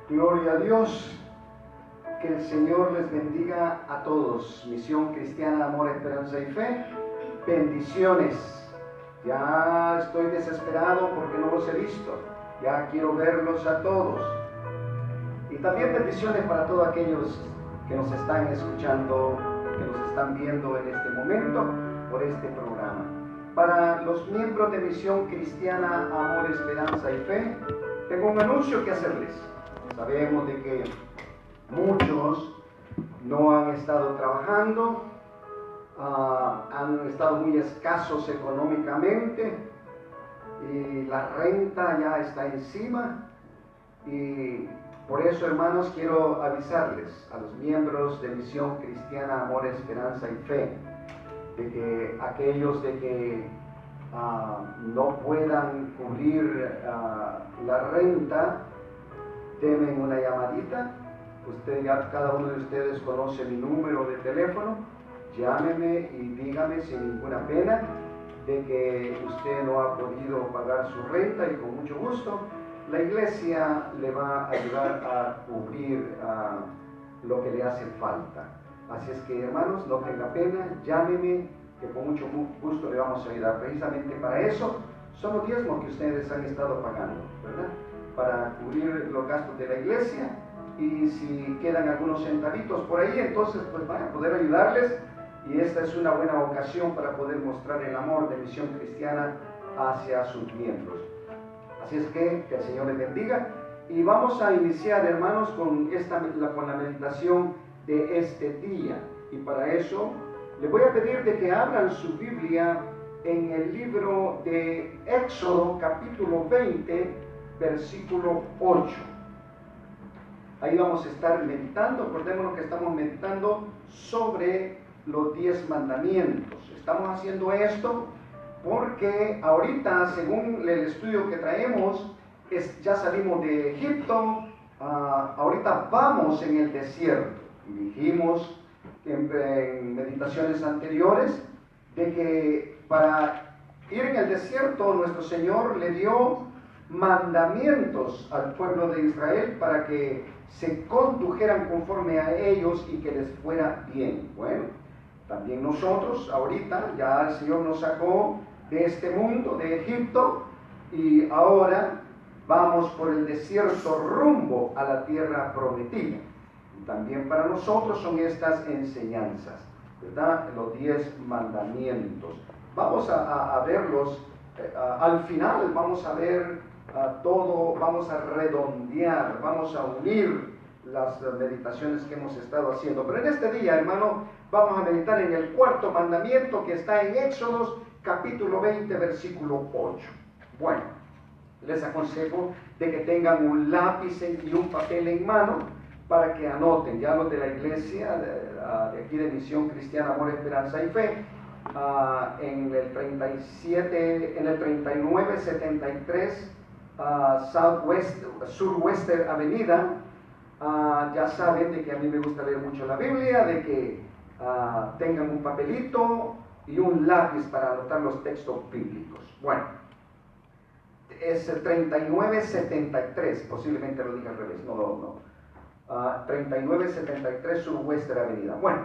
Gloria a Dios. Que el Señor les bendiga a todos. Misión Cristiana, Amor, Esperanza y Fe. Bendiciones. Ya estoy desesperado porque no los he visto. Ya quiero verlos a todos. Y también bendiciones para todos aquellos que nos están escuchando, que nos están viendo en este momento por este programa. Para los miembros de Misión Cristiana, Amor, Esperanza y Fe, tengo un anuncio que hacerles. Sabemos de que muchos no han estado trabajando, han estado muy escasos económicamente y la renta ya está encima. Y por eso, hermanos, quiero avisarles a los miembros de Misión Cristiana, Amor, Esperanza y Fe, de que aquellos de que no puedan cubrir la renta, denme una llamadita. Cada uno de ustedes conoce mi número de teléfono. Llámeme y dígame sin ninguna pena de que usted no ha podido pagar su renta, y con mucho gusto la iglesia le va a ayudar a cubrir lo que le hace falta. Así es que, hermanos, no tenga pena, llámeme, que con mucho gusto le vamos a ayudar. Precisamente para eso son los diezmos que ustedes han estado pagando, ¿verdad? Para cubrir los gastos de la iglesia, y si quedan algunos centavitos por ahí, entonces pues van a poder ayudarles, y esta es una buena ocasión para poder mostrar el amor de Misión Cristiana hacia sus miembros. Así es que el Señor les bendiga, y vamos a iniciar, hermanos, con la meditación de este día. Y para eso les voy a pedir de que abran su Biblia en el libro de Éxodo, capítulo 20, versículo 8. Ahí vamos a estar meditando. Acordémonos que estamos meditando sobre los 10 mandamientos. Estamos haciendo esto porque ahorita, según el estudio que traemos, ya salimos de Egipto. Ahorita vamos en el desierto. Y dijimos en meditaciones anteriores de que para ir en el desierto nuestro Señor le dio mandamientos al pueblo de Israel para que se condujeran conforme a ellos y que les fuera bien. Bueno, también nosotros ahorita ya el Señor nos sacó de este mundo, de Egipto, y ahora vamos por el desierto rumbo a la tierra prometida. Y también para nosotros son estas enseñanzas, ¿verdad? Los 10 mandamientos. Vamos a verlos al final. Vamos a ver todo, vamos a redondear, vamos a unir las meditaciones que hemos estado haciendo. Pero en este día, hermano, vamos a meditar en el cuarto mandamiento, que está en Éxodos, capítulo 20, versículo 8. Bueno, les aconsejo de que tengan un lápiz y un papel en mano para que anoten. Ya los de la iglesia, de aquí de Misión Cristiana, Amor, Esperanza y Fe, en el 3973 Surwestern Avenida. Ya saben de que a mí me gusta leer mucho la Biblia, de que tengan un papelito y un lápiz para anotar los textos bíblicos. Bueno, es el 3973, posiblemente lo dije al revés, no. 3973 Surwestern Avenida. Bueno,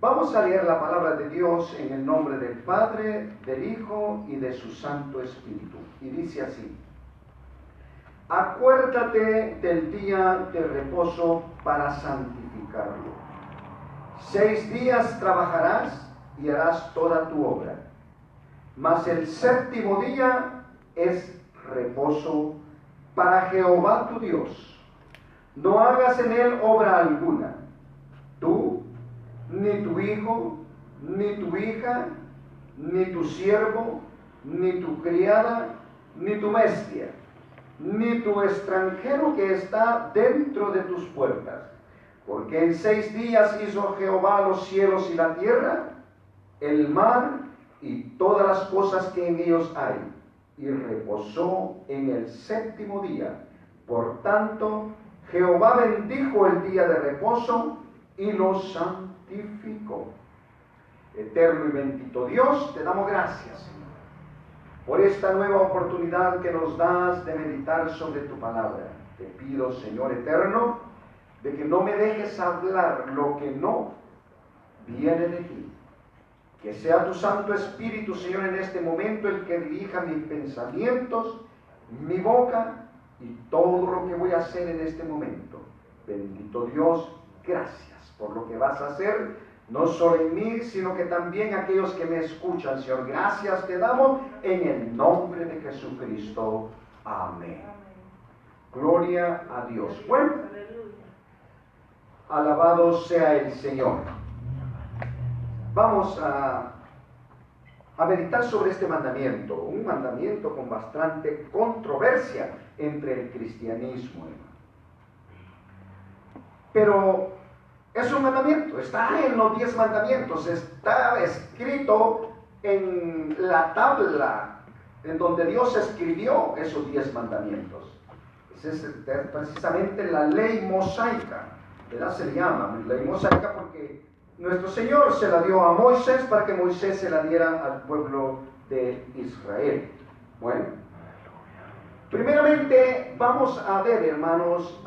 vamos a leer la palabra de Dios en el nombre del Padre, del Hijo y de su Santo Espíritu. Y dice así: acuérdate del día de reposo para santificarlo. 6 días trabajarás y harás toda tu obra, mas el séptimo día es reposo para Jehová tu Dios. No hagas en él obra alguna, tú, ni tu hijo, ni tu hija, ni tu siervo, ni tu criada, ni tu bestia, ni tu extranjero que está dentro de tus puertas. Porque en 6 días hizo Jehová los cielos y la tierra, el mar y todas las cosas que en ellos hay, y reposó en el 7º día. Por tanto, Jehová bendijo el día de reposo y lo santificó. Eterno y bendito Dios, te damos gracias, Señor, por esta nueva oportunidad que nos das de meditar sobre tu palabra. Te pido, Señor eterno, de que no me dejes hablar lo que no viene de ti. Que sea tu Santo Espíritu, Señor, en este momento el que dirija mis pensamientos, mi boca y todo lo que voy a hacer en este momento. Bendito Dios, gracias por lo que vas a hacer, no solo en mí, sino que también aquellos que me escuchan, Señor. Gracias te damos en el nombre de Jesucristo. Amén. Gloria a Dios. Bueno, alabado sea el Señor. Vamos a meditar sobre este mandamiento, un mandamiento con bastante controversia entre el cristianismo, hermano. Pero es un mandamiento, está en los 10 mandamientos, está escrito en la tabla en donde Dios escribió esos 10 mandamientos. Es precisamente la ley mosaica, ¿verdad? Se le llama ley mosaica porque nuestro Señor se la dio a Moisés para que Moisés se la diera al pueblo de Israel. Bueno, primeramente vamos a ver, hermanos,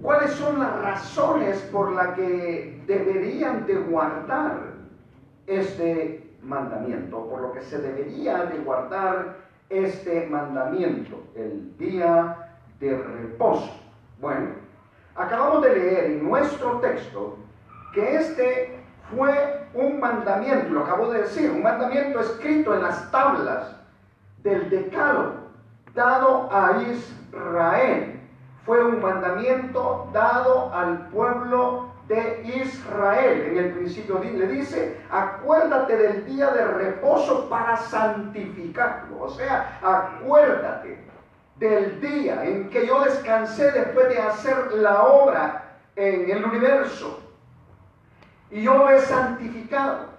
cuáles son las razones por las que deberían de guardar este mandamiento, por lo que se debería de guardar este mandamiento, el día de reposo. Bueno, acabamos de leer en nuestro texto que este fue un mandamiento, lo acabo de decir, un mandamiento escrito en las tablas del Decálogo, dado a Israel. Fue un mandamiento dado al pueblo de Israel. En el principio le dice, acuérdate del día de reposo para santificarlo. O sea, acuérdate del día en que yo descansé después de hacer la obra en el universo. Y yo lo he santificado.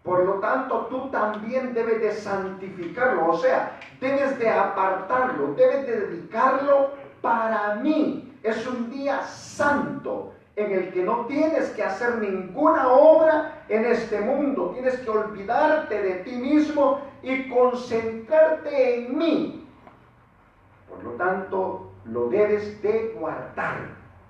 Por lo tanto, tú también debes de santificarlo. O sea, debes de apartarlo, debes de dedicarlo para mí. Es un día santo en el que no tienes que hacer ninguna obra en este mundo. Tienes que olvidarte de ti mismo y concentrarte en mí. Por lo tanto, lo debes de guardar,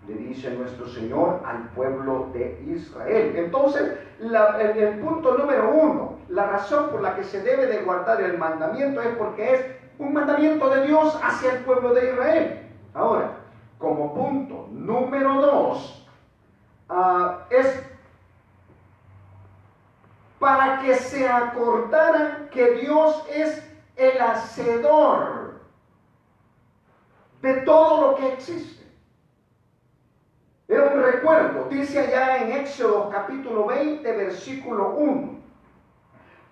le dice nuestro Señor al pueblo de Israel. Entonces, el punto número 1, la razón por la que se debe de guardar el mandamiento es porque es un mandamiento de Dios hacia el pueblo de Israel. Ahora, como punto número 2, es para que se acordaran que Dios es el hacedor de todo lo que existe. Era un recuerdo, dice allá en Éxodo capítulo 20, versículo 1.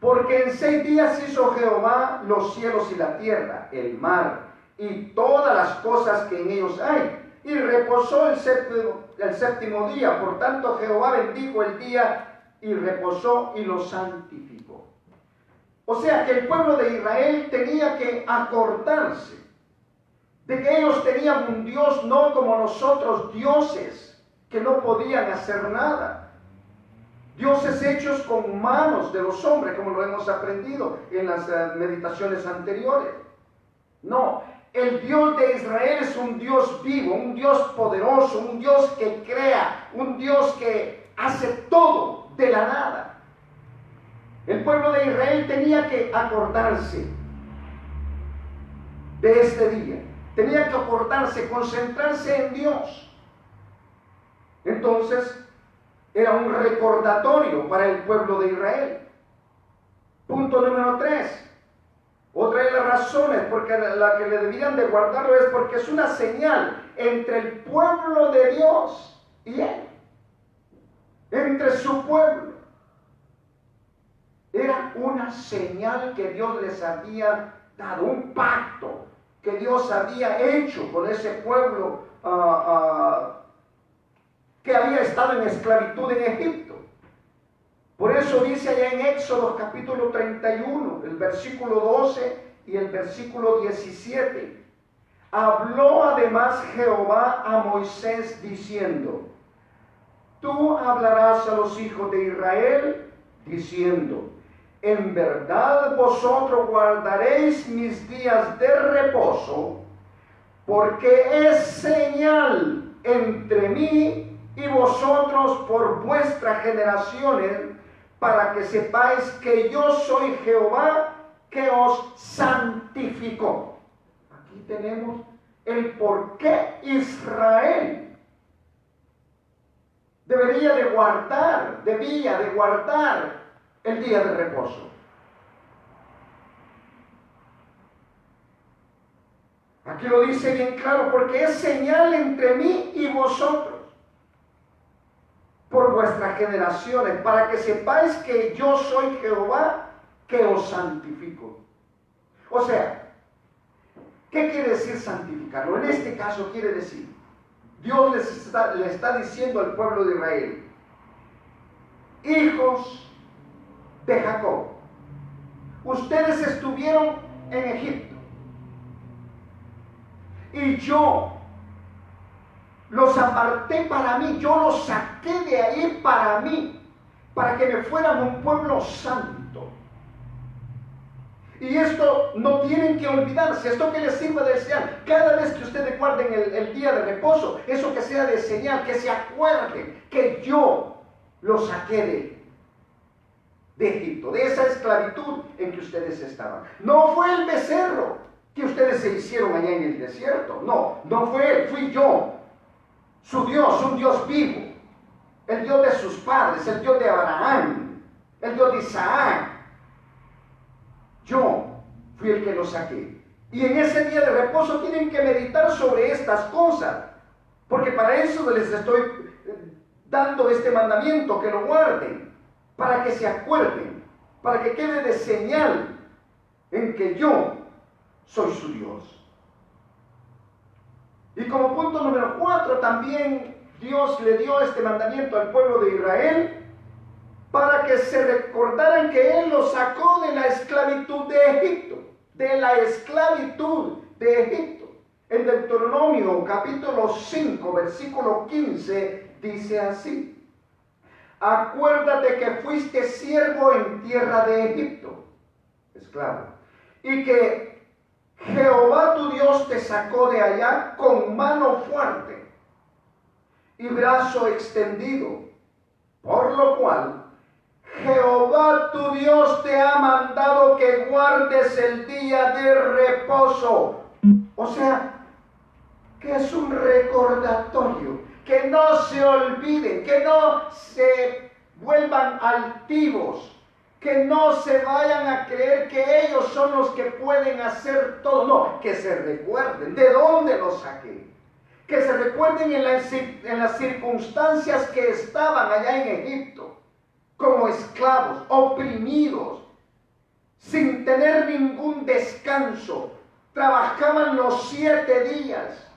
Porque en 6 días hizo Jehová los cielos y la tierra, el mar y todas las cosas que en ellos hay, y reposó el séptimo día. Por tanto, Jehová bendijo el día y reposó y lo santificó. O sea que el pueblo de Israel tenía que acordarse de que ellos tenían un Dios no como nosotros, dioses que no podían hacer nada. Dioses hechos con manos de los hombres, como lo hemos aprendido en las meditaciones anteriores. No, el Dios de Israel es un Dios vivo, un Dios poderoso, un Dios que crea, un Dios que hace todo de la nada. El pueblo de Israel tenía que acordarse de este día. Tenía que acordarse, concentrarse en Dios. Entonces, era un recordatorio para el pueblo de Israel. Punto número 3. Otra de las razones porque la que le debían de guardarlo es porque es una señal entre el pueblo de Dios y él, entre su pueblo. Era una señal que Dios les había dado, un pacto que Dios había hecho con ese pueblo que había estado en esclavitud en Egipto. Por eso dice allá en Éxodo capítulo 31, el versículo 12 y el versículo 17. Habló además Jehová a Moisés diciendo: tú hablarás a los hijos de Israel diciendo: en verdad vosotros guardaréis mis días de reposo, porque es señal entre mí y vosotros por vuestras generaciones, para que sepáis que yo soy Jehová que os santificó. Aquí tenemos el por qué Israel debía de guardar el día de reposo. Aquí lo dice bien claro, porque es señal entre mí y vosotros por vuestras generaciones, para que sepáis que yo soy Jehová que os santifico. O sea, ¿qué quiere decir santificarlo? En este caso quiere decir, Dios le está diciendo al pueblo de Israel: hijos de Jacob, ustedes estuvieron en Egipto y yo los aparté para mí, yo los saqué de ahí para mí, para que me fueran un pueblo santo. Y esto no tienen que olvidarse, esto que les sirva de señal. Cada vez que ustedes guarden el día de reposo, eso que sea de señal, que se acuerden que yo los saqué de Egipto, de esa esclavitud en que ustedes estaban. No fue el becerro que ustedes se hicieron allá en el desierto, no fue él, fui yo, su Dios, un Dios vivo, el Dios de sus padres, el Dios de Abraham, el Dios de Isaac. Yo fui el que los saqué. Y en ese día de reposo tienen que meditar sobre estas cosas, porque para eso les estoy dando este mandamiento, que lo guarden, para que se acuerden, para que quede de señal en que yo soy su Dios. Y como punto número 4, también Dios le dio este mandamiento al pueblo de Israel para que se recordaran que Él los sacó de la esclavitud de Egipto, de la esclavitud de Egipto. En Deuteronomio capítulo 5, versículo 15, dice así: acuérdate que fuiste siervo en tierra de Egipto, esclavo, y que Jehová tu Dios te sacó de allá con mano fuerte y brazo extendido, por lo cual Jehová tu Dios te ha mandado que guardes el día de reposo. O sea, que es un recordatorio, que no se olviden, que no se vuelvan altivos, que no se vayan a creer que ellos son los que pueden hacer todo. No, que se recuerden de dónde los saqué, que se recuerden en las circunstancias que estaban allá en Egipto, como esclavos, oprimidos, sin tener ningún descanso. Trabajaban los 7 días,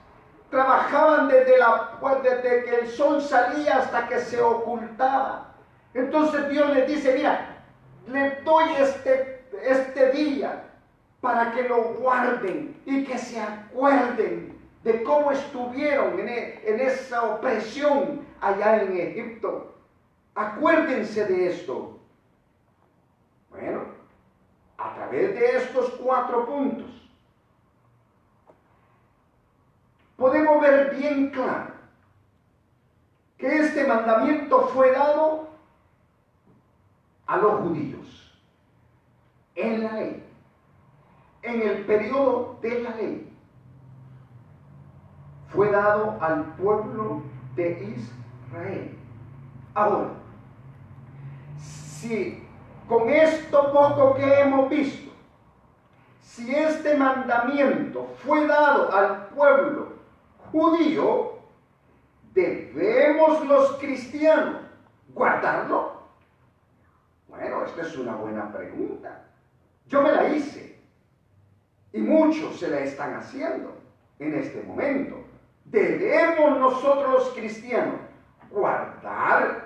trabajaban desde que el sol salía hasta que se ocultaba. Entonces Dios les dice: mira, le doy este día para que lo guarden y que se acuerden de cómo estuvieron en esa opresión allá en Egipto. Acuérdense de esto. Bueno, a través de estos 4 puntos podemos ver bien claro que este mandamiento fue dado a los judíos en la ley, en el periodo de la ley. Fue dado al pueblo de Israel. Ahora, si con esto poco que hemos visto si este mandamiento fue dado al pueblo judío, ¿debemos los cristianos guardarlo? Bueno, esta es una buena pregunta. Yo me la hice y muchos se la están haciendo en este momento. ¿Debemos nosotros los cristianos guardar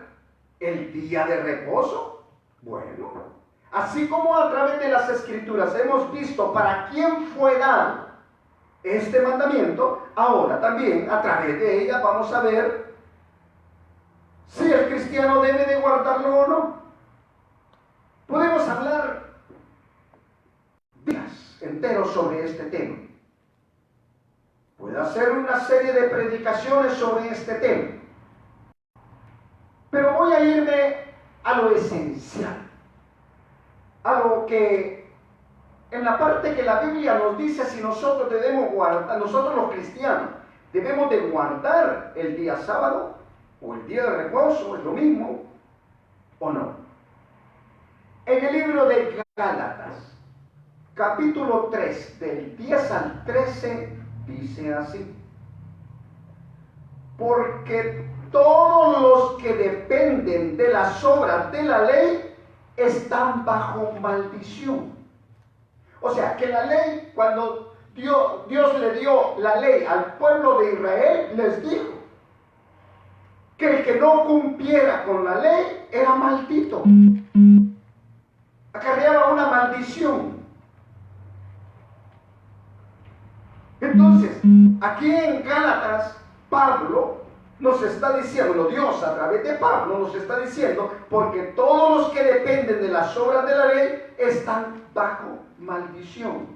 el día de reposo? Bueno, así como a través de las Escrituras hemos visto para quién fue dado este mandamiento, ahora también a través de ella vamos a ver si el cristiano debe de guardarlo o no. Podemos hablar días enteros sobre este tema. Puedo hacer una serie de predicaciones sobre este tema. Pero voy a irme a lo esencial, a lo que en la parte que la Biblia nos dice si nosotros debemos guardar, nosotros los cristianos debemos de guardar el día sábado o el día de reposo, es lo mismo, o no. En el libro de Gálatas, capítulo 3, del 10 al 13, dice así: porque todos los que dependen de las obras de la ley están bajo maldición. O sea, que la ley, cuando Dios le dio la ley al pueblo de Israel, les dijo que el que no cumpliera con la ley era maldito. Acarreaba una maldición. Entonces, aquí en Gálatas, Pablo nos está diciendo, Dios a través de Pablo nos está diciendo, porque todos los que dependen de las obras de la ley están bajo maldición.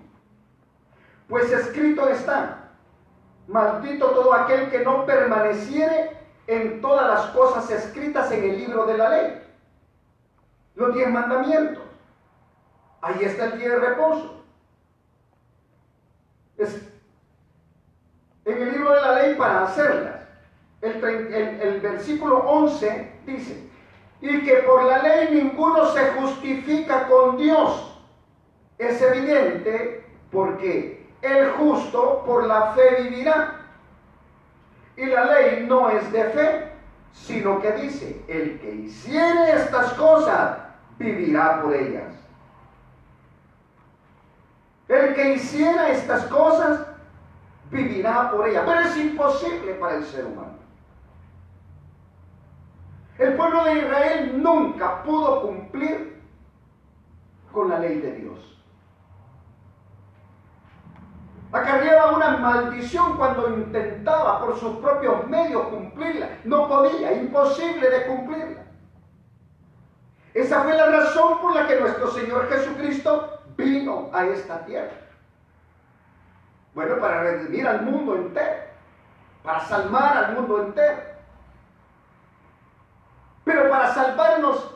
Pues escrito está: maldito todo aquel que no permaneciere en todas las cosas escritas en el libro de la ley. Los 10 mandamientos. Ahí está el día de reposo. En el libro de la ley para hacerlas. El versículo 11 dice: y que por la ley ninguno se justifica con Dios. Es evidente, porque el justo por la fe vivirá. Y la ley no es de fe, sino que dice: el que hiciere estas cosas vivirá por ellas. El que hiciera estas cosas vivirá por ellas. Pero es imposible para el ser humano. El pueblo de Israel nunca pudo cumplir con la ley de Dios. Acarreaba una maldición cuando intentaba por sus propios medios cumplirla. No podía, imposible de cumplirla. Esa fue la razón por la que nuestro Señor Jesucristo vino a esta tierra. Bueno, para redimir al mundo entero, para salvar al mundo entero. Pero para salvarnos,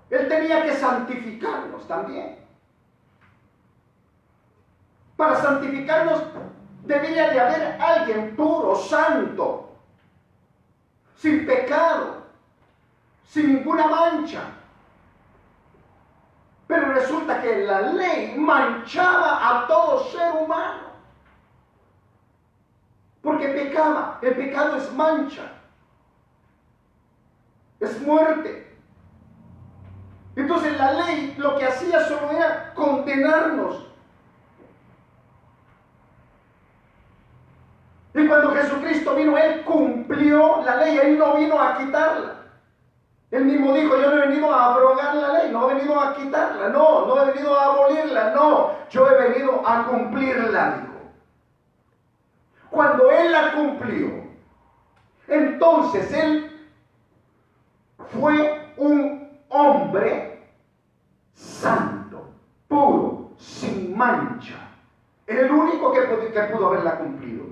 Él tenía que santificarnos también. Para santificarnos debería de haber alguien puro, santo, sin pecado, sin ninguna mancha. Pero resulta que la ley manchaba a todo ser humano. Porque pecaba. El pecado es mancha. Es muerte. Entonces la ley lo que hacía solo era condenarnos. Y cuando Jesucristo vino, Él cumplió la ley. Él no vino a quitarla. Él mismo dijo: yo no he venido a abrogar la ley, no he venido a quitarla, no he venido a abolirla, no, yo he venido a cumplirla, dijo. Cuando Él la cumplió, entonces Él fue un hombre santo, puro, sin mancha. El único que pudo haberla cumplido.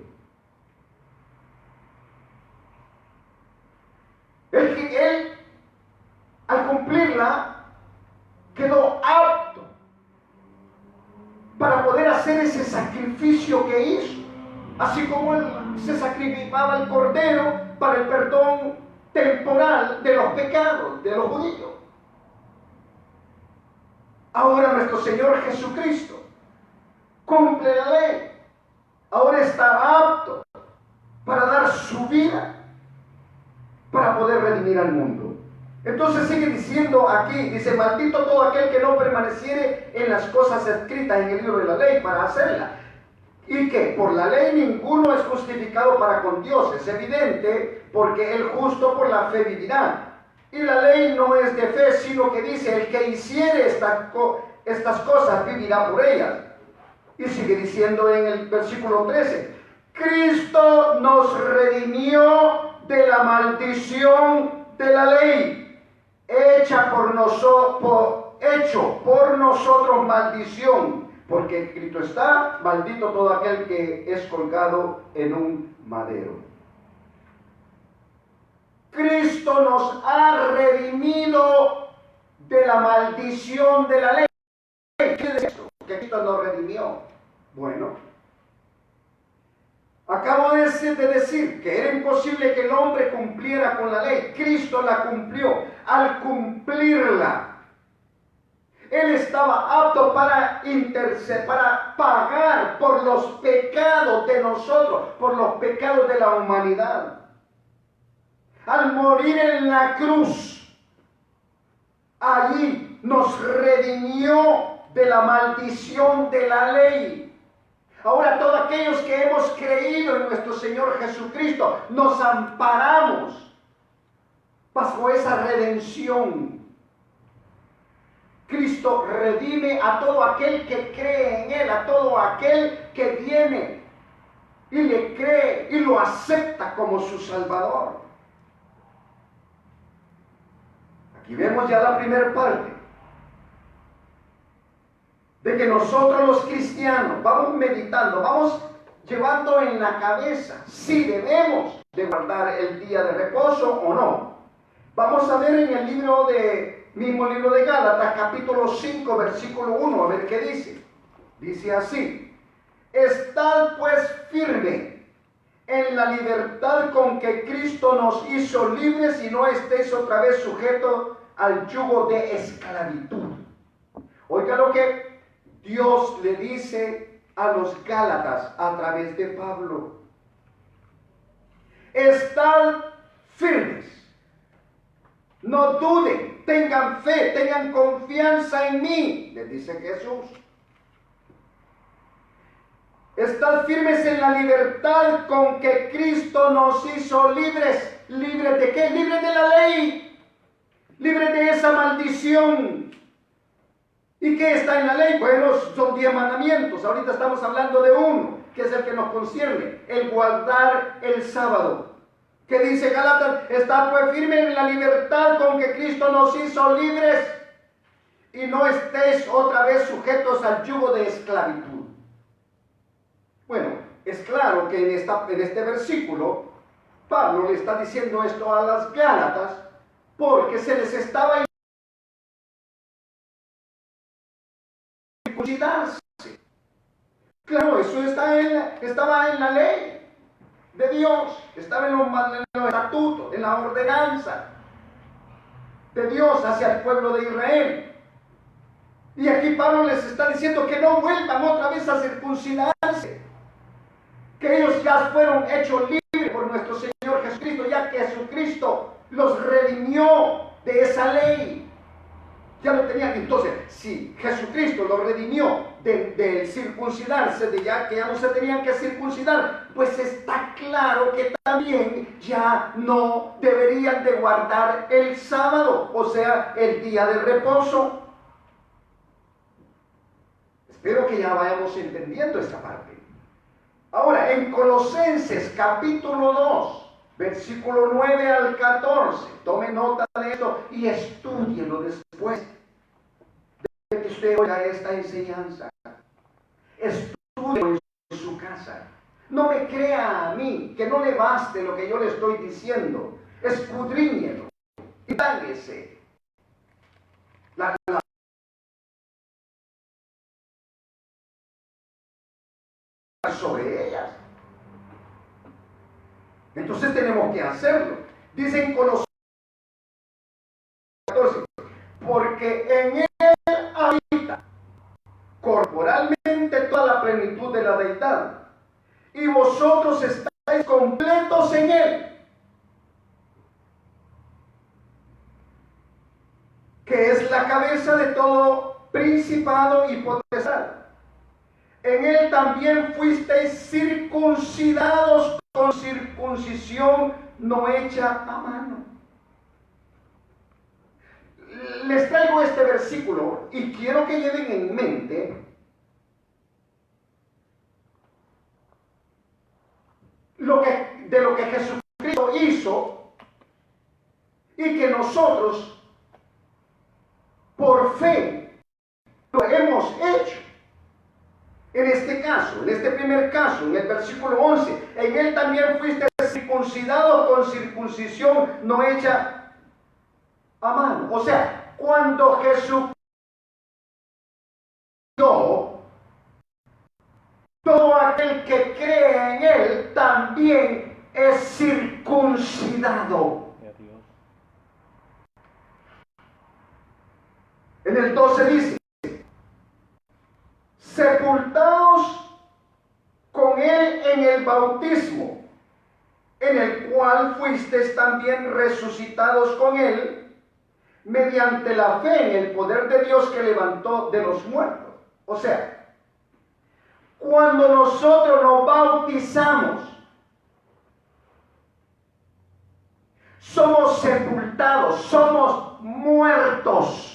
Él, al cumplirla, quedó apto para poder hacer ese sacrificio que hizo. Así como Él se sacrificaba el cordero para el perdón temporal de los pecados de los judíos. Ahora nuestro Señor Jesucristo cumple la ley. Ahora está apto para dar su vida para poder redimir al mundo. Entonces sigue diciendo aquí, dice, maldito todo aquel que no permaneciere en las cosas escritas en el libro de la ley para hacerla. Y que por la ley ninguno es justificado para con Dios. Es evidente, porque el justo por la fe vivirá. Y la ley no es de fe, sino que dice, el que hiciere estas cosas vivirá por ellas. Y sigue diciendo en el versículo 13, Cristo nos redimió de la maldición de la ley, hecho por nosotros maldición, porque escrito está, maldito todo aquel que es colgado en un madero. Cristo nos ha redimido de la maldición de la ley. ¿Qué es esto? Que Cristo nos redimió. Bueno, acabo de decir que era imposible que el hombre cumpliera con la ley. Cristo la cumplió. Al cumplirla, Él estaba apto para pagar por los pecados de nosotros, por los pecados de la humanidad. Al morir en la cruz, allí nos redimió de la maldición de la ley. Ahora todos aquellos que hemos creído en nuestro Señor Jesucristo, nos amparamos bajo esa redención. Cristo redime a todo aquel que cree en Él, a todo aquel que viene y le cree y lo acepta como su Salvador. Aquí vemos ya la primera parte de que nosotros los cristianos vamos meditando, vamos llevando en la cabeza si debemos de guardar el día de reposo o no. Vamos a ver en el mismo libro de Gálatas, capítulo 5, versículo 1, a ver qué dice. Dice así: estad pues firme en la libertad con que Cristo nos hizo libres, y no estéis otra vez sujetos al yugo de esclavitud. Oiga lo que Dios le dice a los Gálatas a través de Pablo: estad firmes, no duden, tengan fe, tengan confianza en mí, les dice Jesús. Estad firmes en la libertad con que Cristo nos hizo libres. ¿Libres de qué? Libres de la ley, libres de esa maldición. ¿Y qué está en la ley? Bueno, son 10 mandamientos. Ahorita estamos hablando de uno, que es el que nos concierne, el guardar el sábado. ¿Qué dice Gálatas? Estad pues firme en la libertad con que Cristo nos hizo libres, y no estéis otra vez sujetos al yugo de esclavitud. Bueno, es claro que en este versículo Pablo le está diciendo esto a las Gálatas porque se les estaba circuncidarse. Claro, eso estaba en la ley de Dios, estaba en los estatutos, en la ordenanza de Dios hacia el pueblo de Israel. Y aquí Pablo les está diciendo que no vuelvan otra vez a circuncidarse, que ellos ya fueron hechos libres por nuestro Señor Jesucristo, ya que Jesucristo los redimió de esa ley. Ya lo tenían. Entonces, si Jesucristo los redimió de circuncidarse, de ya que ya no se tenían que circuncidar, pues está claro que también ya no deberían de guardar el sábado, o sea, el día de reposo. Espero que ya vayamos entendiendo esta parte. Ahora, en Colosenses capítulo 2, versículo 9 al 14, tome nota de esto y estúdielo después de que usted oiga esta enseñanza. Estúdielo en su casa. No me crea a mí, que no le baste lo que yo le estoy diciendo. Escudriñelo, indáguese sobre ellas. Entonces tenemos que hacerlo. Dicen Colosenses 14, porque en él habita corporalmente toda la plenitud de la deidad, y vosotros estáis completos en Él, que es la cabeza de todo principado y potestad. En Él también fuisteis circuncidados con circuncisión no hecha a mano. Les traigo este versículo y quiero que lleven en mente de lo que Jesucristo hizo y que nosotros por fe lo hemos hecho. En este caso, en este primer caso, en el versículo 11, en Él también fuiste circuncidado con circuncisión no hecha a mano. O sea, cuando Jesús todo aquel que cree en Él también es circuncidado. En el 12 dice, sepultados con Él en el bautismo, en el cual fuisteis también resucitados con Él, mediante la fe en el poder de Dios que levantó de los muertos. O sea, cuando nosotros nos bautizamos, somos sepultados, somos muertos.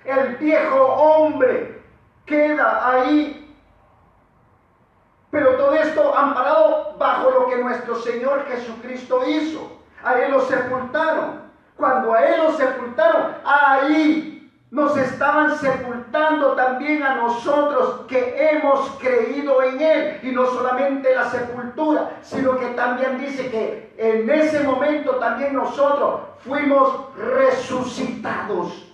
El viejo hombre queda ahí, pero todo esto amparado bajo lo que nuestro Señor Jesucristo hizo. A Él lo sepultaron. Cuando a Él lo sepultaron, ahí nos estaban sepultando también a nosotros que hemos creído en Él. Y no solamente la sepultura, sino que también dice que en ese momento también nosotros fuimos resucitados.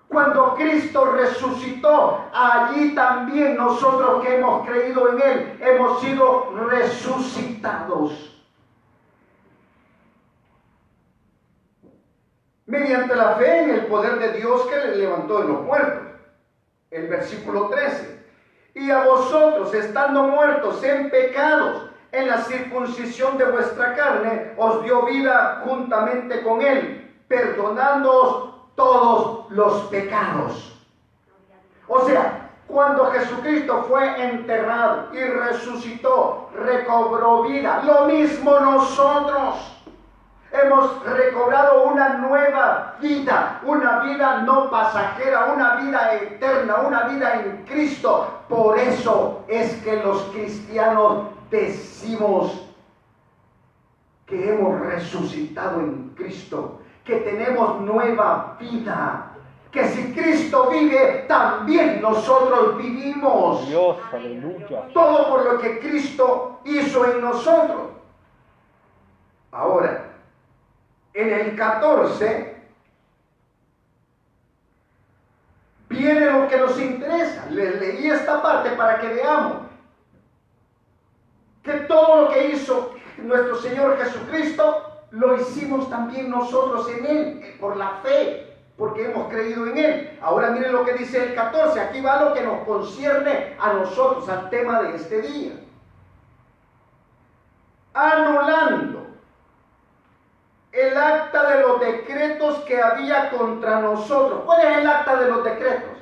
Cuando Cristo resucitó, allí también nosotros que hemos creído en Él, hemos sido resucitados. Mediante la fe en el poder de Dios que le levantó de los muertos. El versículo 13. Y a vosotros, estando muertos en pecados, en la circuncisión de vuestra carne, os dio vida juntamente con Él, perdonándoos todos los pecados. O sea, cuando Jesucristo fue enterrado y resucitó, recobró vida. Lo mismo nosotros. Hemos recobrado una nueva vida, una vida no pasajera, una vida eterna, una vida en Cristo. Por eso es que los cristianos decimos que hemos resucitado en Cristo, que tenemos nueva vida, que si Cristo vive, también nosotros vivimos. Dios, aleluya. Todo por lo que Cristo hizo en nosotros. Ahora, en el 14 viene lo que nos interesa. Les leí esta parte para que veamos que todo lo que hizo nuestro Señor Jesucristo lo hicimos también nosotros en Él, por la fe, porque hemos creído en Él. Ahora miren lo que dice el 14. Aquí va lo que nos concierne a nosotros, al tema de este día. Anulando el acta de los decretos que había contra nosotros. ¿Cuál es el acta de los decretos?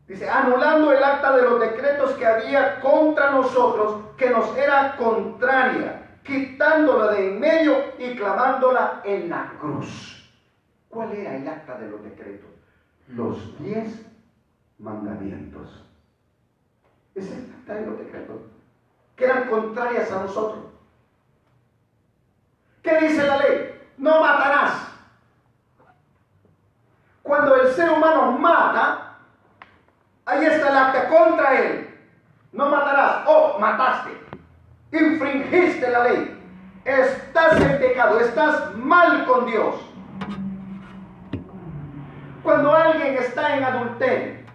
Dice, anulando el acta de los decretos que había contra nosotros, que nos era contraria, quitándola de en medio y clavándola en la cruz. ¿Cuál era el acta de los decretos? Los 10 mandamientos. Es el acta de los decretos, que eran contrarias a nosotros. ¿Qué dice la ley? No matarás. Cuando el ser humano mata, ahí está el acta contra él. No matarás. Oh, mataste. Infringiste la ley. Estás en pecado. Estás mal con Dios. Cuando alguien está en adulterio,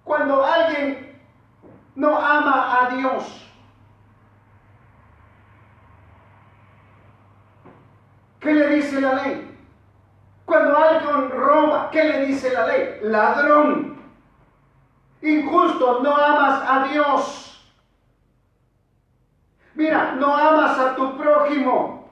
cuando alguien no ama a Dios, ¿qué le dice la ley? Cuando alguien roba, ¿qué le dice la ley? Ladrón. Injusto, no amas a Dios. Mira, no amas a tu prójimo.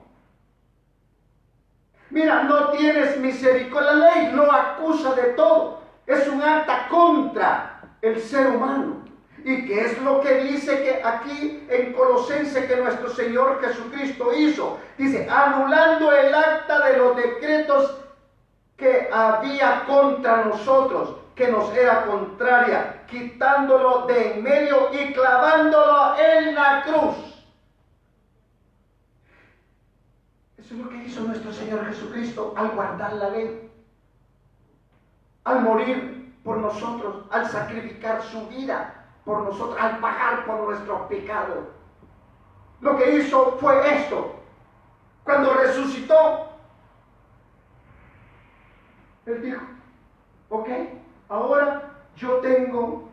Mira, no tienes misericordia. La ley lo acusa de todo. Es un acta contra el ser humano. ¿Y qué es lo que dice que aquí en Colosenses que nuestro Señor Jesucristo hizo? Dice, anulando el acta de los decretos que había contra nosotros, que nos era contraria, quitándolo de en medio y clavándolo en la cruz. Eso es lo que hizo nuestro Señor Jesucristo al guardar la ley, al morir por nosotros, al sacrificar su vida por nosotros, al pagar por nuestros pecados. Lo que hizo fue esto. Cuando resucitó, Él dijo, ok, ahora yo tengo,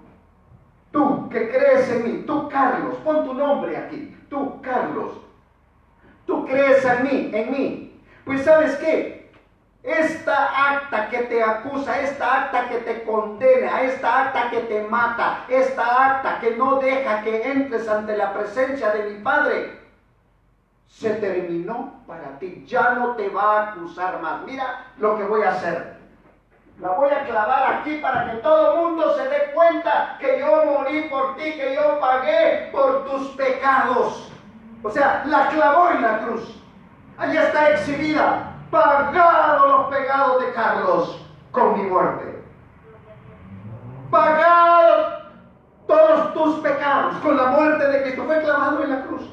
tú que crees en mí, tú Carlos, pon tu nombre aquí, tú Carlos, tú crees en mí, pues ¿sabes qué? Esta acta que te acusa, esta acta que te condena, esta acta que te mata, esta acta que no deja que entres ante la presencia de mi Padre, se terminó para ti, ya no te va a acusar más. Mira lo que voy a hacer. La voy a clavar aquí para que todo el mundo se dé cuenta que yo morí por ti, que yo pagué por tus pecados. O sea, la clavó en la cruz. Allí está exhibida. Pagado los pecados de Carlos con mi muerte. Pagado todos tus pecados con la muerte de Cristo. Fue clavado en la cruz.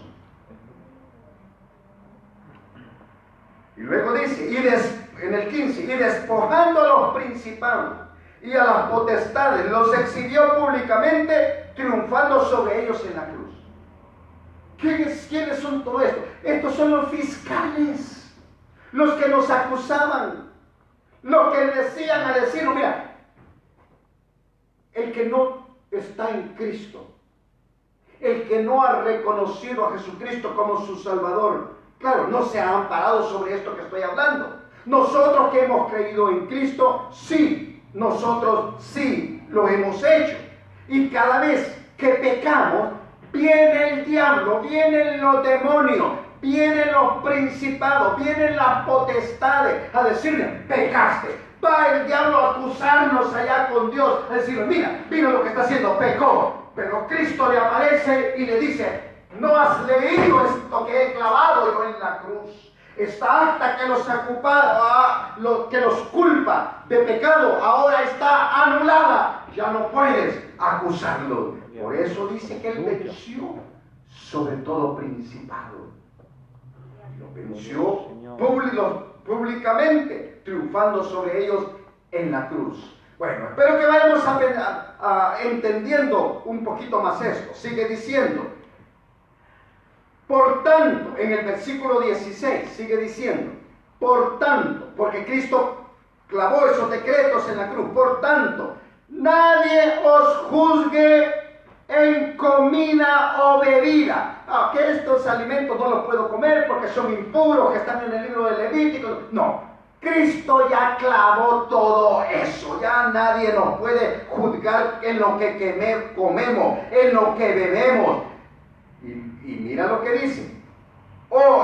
Y luego dice, en el 15, y despojando a los principados y a las potestades, los exhibió públicamente, triunfando sobre ellos en la cruz. ¿Quiénes son todo esto? Estos son los fiscales, los que nos acusaban, los que decían a decirnos, mira, el que no está en Cristo, el que no ha reconocido a Jesucristo como su Salvador, claro, no se ha amparado sobre esto que estoy hablando. Nosotros que hemos creído en Cristo, sí, nosotros sí lo hemos hecho. Y cada vez que pecamos, viene el diablo, vienen los demonios, vienen los principados, vienen las potestades a decirle, pecaste. Va el diablo a acusarnos allá con Dios, a decirle, mira lo que está haciendo, pecó. Pero Cristo le aparece y le dice, no has leído esto que he clavado yo en la cruz. Esta acta que que los culpa de pecado ahora está anulada. Ya no puedes acusarlo. Por eso dice que él venció sobre todo principado. Lo venció públicamente, triunfando sobre ellos en la cruz. Bueno, espero que vayamos entendiendo un poquito más esto. Sigue diciendo. Por tanto, en el versículo 16 sigue diciendo, por tanto, porque Cristo clavó esos decretos en la cruz, por tanto, nadie os juzgue en comida o bebida. Que estos alimentos no los puedo comer porque son impuros, que están en el libro de Levítico. No, Cristo ya clavó todo eso. Ya nadie nos puede juzgar en lo que comemos, en lo que bebemos. Y mira lo que dice.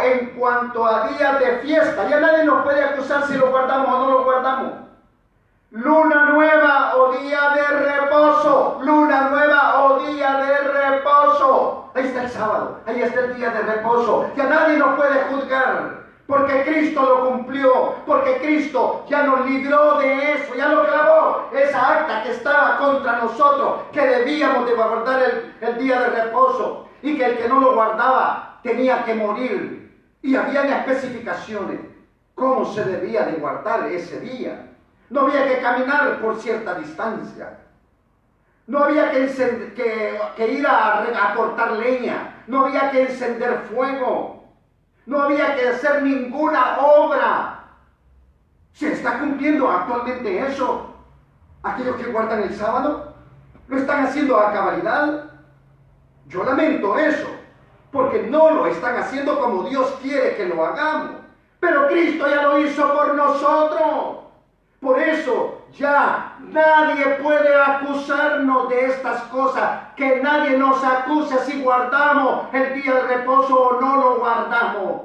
En cuanto a días de fiesta, ya nadie nos puede acusar si lo guardamos o no lo guardamos. Luna nueva o día de reposo. Luna nueva o día de reposo. Ahí está el sábado, ahí está el día de reposo. Ya nadie nos puede juzgar. Porque Cristo lo cumplió. Porque Cristo ya nos libró de eso. Ya lo clavó. Esa acta que estaba contra nosotros. Que debíamos de guardar el día de reposo. Y que el que no lo guardaba tenía que morir. Y habían especificaciones. Cómo se debía de guardar ese día. No había que caminar por cierta distancia. No había que ir a cortar leña. No había que encender fuego. No había que hacer ninguna obra. ¿Se está cumpliendo actualmente eso? Aquellos que guardan el sábado, ¿lo están haciendo a cabalidad? Yo lamento eso, porque no lo están haciendo como Dios quiere que lo hagamos. Pero Cristo ya lo hizo por nosotros. Por eso ya nadie puede acusarnos de estas cosas. Que nadie nos acuse si guardamos el día de reposo o no lo guardamos.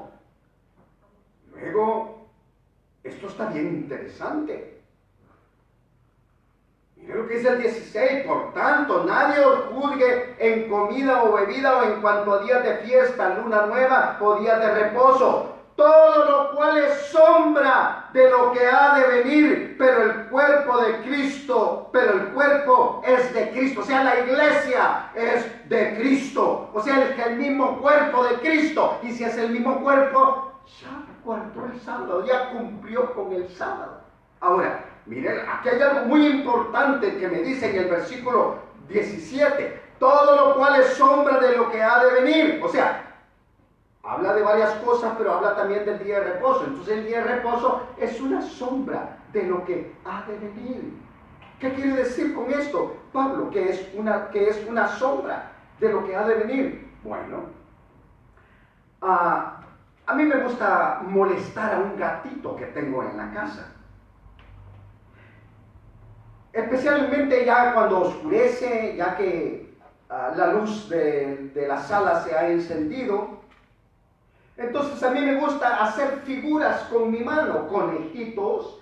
Luego, esto está bien interesante. Mire lo que dice el 16. Por tanto, nadie os juzgue en comida o bebida o en cuanto a días de fiesta, luna nueva o días de reposo. Todo lo cual es sombra de lo que ha de venir, pero el cuerpo es de Cristo. O sea, la iglesia es de Cristo. O sea, el mismo cuerpo de Cristo. Y si es el mismo cuerpo, ya guardó el sábado, ya cumplió con el sábado. Ahora, miren, aquí hay algo muy importante que me dice en el versículo 17. Todo lo cual es sombra de lo que ha de venir. O sea, habla de varias cosas, pero habla también del día de reposo. Entonces el día de reposo es una sombra de lo que ha de venir. ¿Qué quiere decir con esto, Pablo? Que es una sombra de lo que ha de venir. Bueno, a mí me gusta molestar a un gatito que tengo en la casa. Especialmente ya cuando oscurece, ya que la luz de la sala se ha encendido. Entonces a mí me gusta hacer figuras con mi mano, conejitos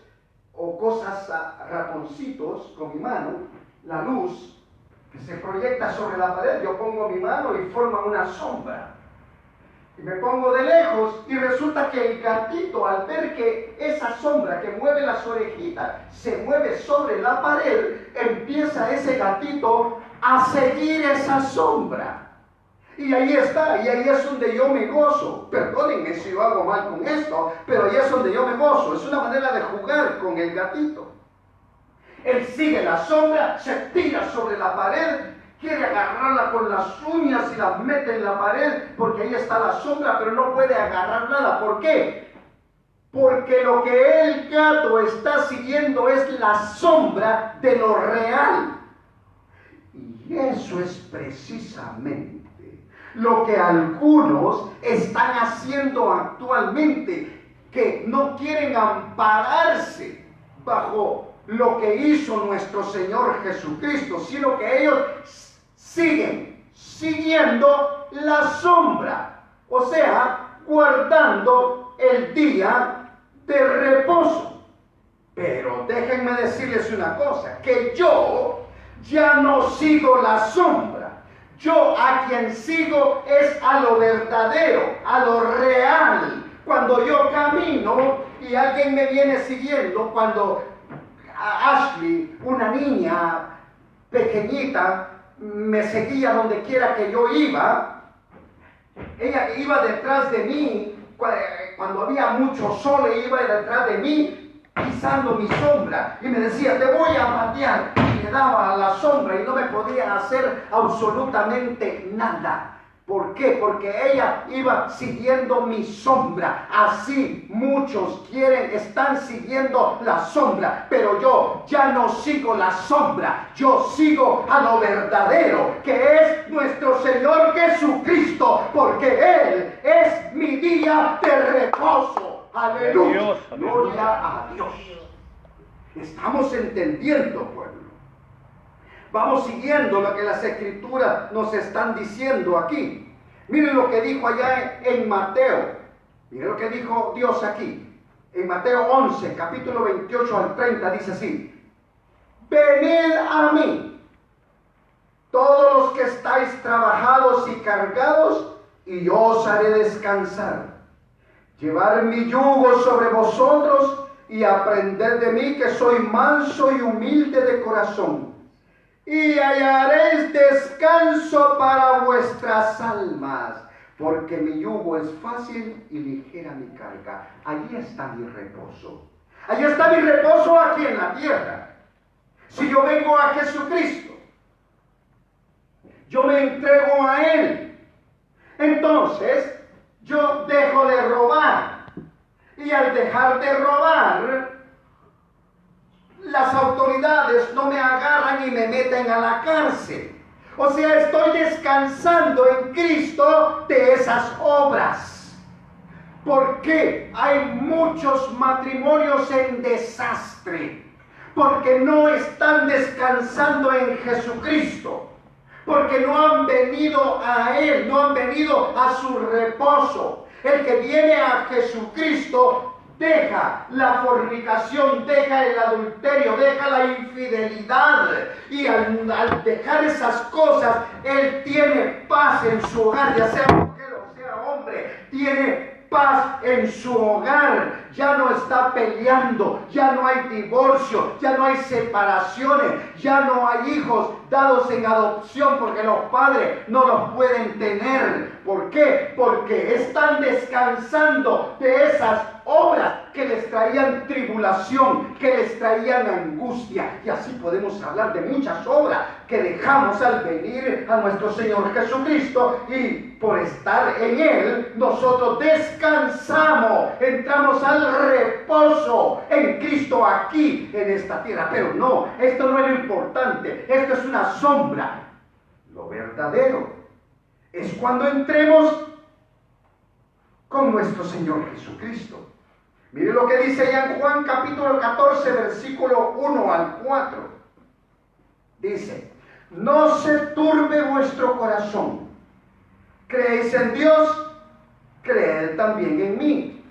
o cosas, ratoncitos con mi mano. La luz que se proyecta sobre la pared, yo pongo mi mano y forma una sombra. Y me pongo de lejos y resulta que el gatito, al ver que esa sombra que mueve las orejitas se mueve sobre la pared, empieza ese gatito a seguir esa sombra. Y ahí está, y ahí es donde yo me gozo. Perdónenme si yo hago mal con esto, pero ahí es donde yo me gozo. Es una manera de jugar con el gatito. Él sigue la sombra, se tira sobre la pared, quiere agarrarla con las uñas y la mete en la pared, porque ahí está la sombra, pero no puede agarrar nada. ¿Por qué? Porque lo que el gato está siguiendo es la sombra de lo real. Y eso es precisamente lo que algunos están haciendo actualmente, que no quieren ampararse bajo lo que hizo nuestro Señor Jesucristo, sino que ellos siguen siguiendo la sombra, o sea, guardando el día de reposo. Pero déjenme decirles una cosa, que yo ya no sigo la sombra. Yo a quien sigo es a lo verdadero, a lo real. Cuando yo camino y alguien me viene siguiendo, cuando Ashley, una niña pequeñita, me seguía donde quiera que yo iba, ella iba detrás de mí, cuando había mucho sol, ella iba detrás de mí, pisando mi sombra, y me decía, te voy a patear, y me daba la sombra, y no me podía hacer absolutamente nada. ¿Por qué? Porque ella iba siguiendo mi sombra. Así muchos están siguiendo la sombra, pero yo ya no sigo la sombra, yo sigo a lo verdadero, que es nuestro Señor Jesucristo, porque Él es mi día de reposo. Aleluya, gloria a Dios. Estamos entendiendo, pueblo. Vamos siguiendo lo que las Escrituras nos están diciendo aquí. Miren lo que dijo allá en Mateo. Miren lo que dijo Dios aquí. En Mateo 11, capítulo 28 al 30, dice así: venid a mí, todos los que estáis trabajados y cargados, y yo os haré descansar. Llevar mi yugo sobre vosotros y aprender de mí, que soy manso y humilde de corazón, y hallaréis descanso para vuestras almas, porque mi yugo es fácil y ligera mi carga. Allí está mi reposo. Allí está mi reposo aquí en la tierra. Si yo vengo a Jesucristo, yo me entrego a Él, entonces yo dejo de robar. Y al dejar de robar, las autoridades no me agarran y me meten a la cárcel. O sea, estoy descansando en Cristo de esas obras. ¿Por qué hay muchos matrimonios en desastre? Porque no están descansando en Jesucristo. Porque no han venido a Él, no han venido a su reposo. El que viene a Jesucristo deja la fornicación, deja el adulterio, deja la infidelidad. Y al dejar esas cosas, él tiene paz en su hogar, ya sea mujer o sea hombre. Tiene paz en su hogar, ya no está peleando, ya no hay divorcio, ya no hay separaciones, ya no hay hijos dados en adopción porque los padres no los pueden tener. ¿Por qué? Porque están descansando de esas obras que les traían tribulación, que les traían angustia. Y así podemos hablar de muchas obras que dejamos al venir a nuestro Señor Jesucristo, y por estar en Él nosotros descansamos, entramos al reposo en Cristo aquí en esta tierra. Pero no, esto no es lo importante, esto es una sombra. Lo verdadero es cuando entremos con nuestro Señor Jesucristo. Mire lo que dice ya en Juan capítulo 14, versículo 1 al 4. Dice: no se turbe vuestro corazón. Creéis en Dios, creed también en mí.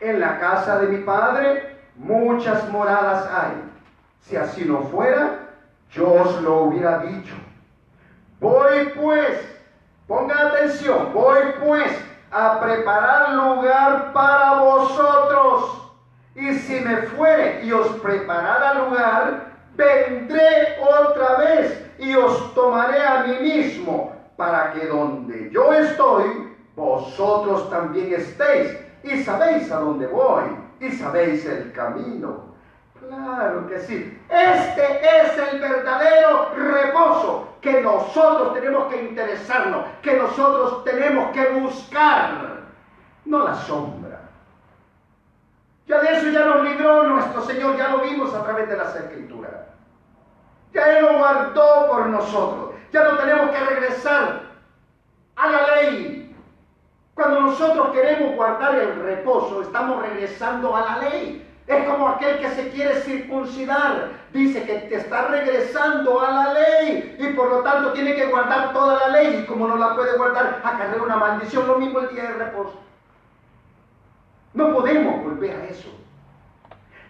En la casa de mi Padre muchas moradas hay. Si así no fuera, yo os lo hubiera dicho. Voy pues, pongan atención, voy pues a preparar lugar para vosotros. Y si me fuere y os preparara lugar, vendré otra vez y os tomaré a mí mismo, para que donde yo estoy, vosotros también estéis. Y sabéis a dónde voy, y sabéis el camino. Claro que sí. Este es el verdadero reposo que nosotros tenemos que interesarnos, que nosotros tenemos que buscar, no la sombra. Ya de eso ya nos libró nuestro Señor, ya lo vimos a través de las Escrituras. Ya Él lo guardó por nosotros. Ya no tenemos que regresar a la ley. Cuando nosotros queremos guardar el reposo, estamos regresando a la ley. Es como aquel que se quiere circuncidar. Dice que te está regresando a la ley y por lo tanto tiene que guardar toda la ley. Y como no la puede guardar, acarrea una maldición. Lo mismo el día de reposo. No podemos volver a eso.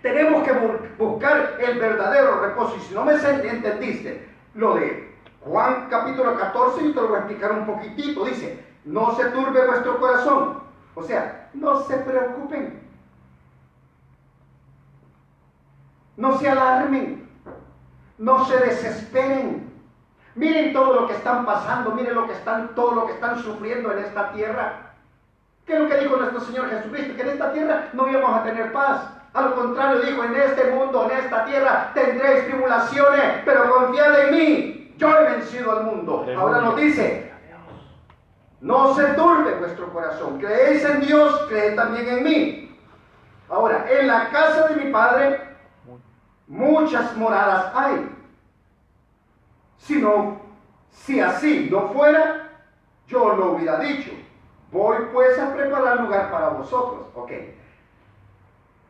Tenemos que buscar el verdadero reposo. Y si no me entendiste lo de Juan capítulo 14, yo te lo voy a explicar un poquitito. Dice: no se turbe vuestro corazón. O sea, no se preocupen. No se alarmen, no se desesperen. Miren todo lo que están pasando, miren todo lo que están sufriendo en esta tierra. ¿Qué es lo que dijo nuestro Señor Jesucristo? Que en esta tierra no íbamos a tener paz. A lo contrario, dijo: en este mundo, en esta tierra tendréis tribulaciones, pero confiad en mí, yo he vencido al mundo. Ahora nos dice: no se turbe vuestro corazón, creéis en Dios, creed también en mí. Ahora, en la casa de mi Padre muchas moradas hay. Si así no fuera, yo lo hubiera dicho. Voy pues a preparar lugar para vosotros. Ok.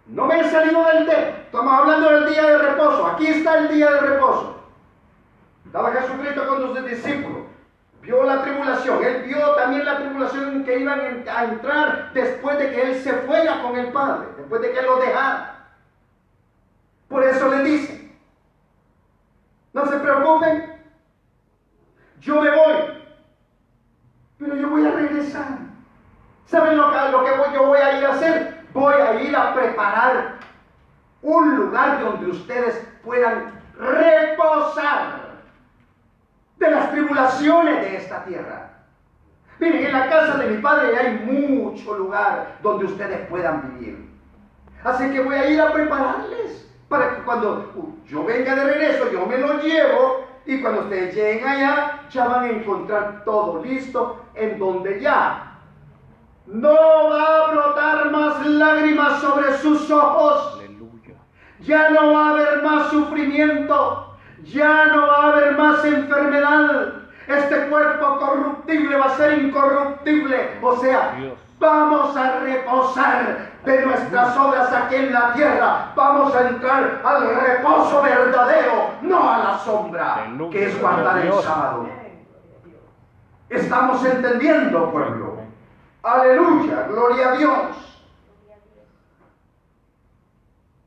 No me he salido del tema. Estamos hablando del día de reposo. Aquí está el día de reposo. Estaba Jesucristo con sus discípulos. Vio la tribulación. Él vio también la tribulación en que iban a entrar después de que Él se fuera con el Padre. Después de que Él lo dejara. Por eso le dice: no se preocupen, yo me voy, pero yo voy a regresar. ¿Saben lo que yo voy a ir a hacer? Voy a ir a preparar un lugar donde ustedes puedan reposar de las tribulaciones de esta tierra. Miren, en la casa de mi Padre hay mucho lugar donde ustedes puedan vivir. Así que voy a ir a prepararles, para que cuando yo venga de regreso, yo me lo llevo, y cuando ustedes lleguen allá, ya van a encontrar todo listo, en donde ya no va a brotar más lágrimas sobre sus ojos. Aleluya. Ya no va a haber más sufrimiento, ya no va a haber más enfermedad. Este cuerpo corruptible incorruptible, va a ser incorruptible. O sea, vamos a reposar de nuestras obras aquí en la tierra. Vamos a entrar al reposo verdadero, no a la sombra, que es guardar el sábado. ¿Estamos entendiendo, pueblo? Aleluya, gloria a Dios.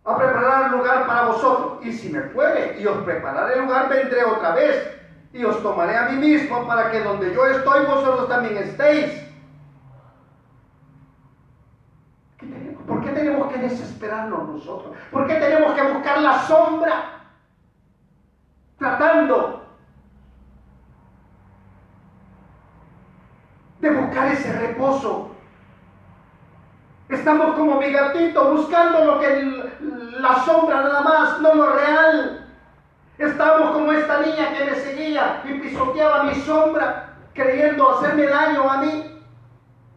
A preparar lugar para vosotros. Y si me fuere y os prepararé lugar, vendré otra vez y os tomaré a mí mismo, para que donde yo estoy, vosotros también estéis. ¿Por qué tenemos que desesperarnos nosotros? ¿Por qué tenemos que buscar la sombra? Tratando de buscar ese reposo. Estamos como mi gatito buscando lo que la sombra nada más, no lo real. Estamos como esta niña que me seguía y pisoteaba mi sombra, creyendo hacerme daño a mí.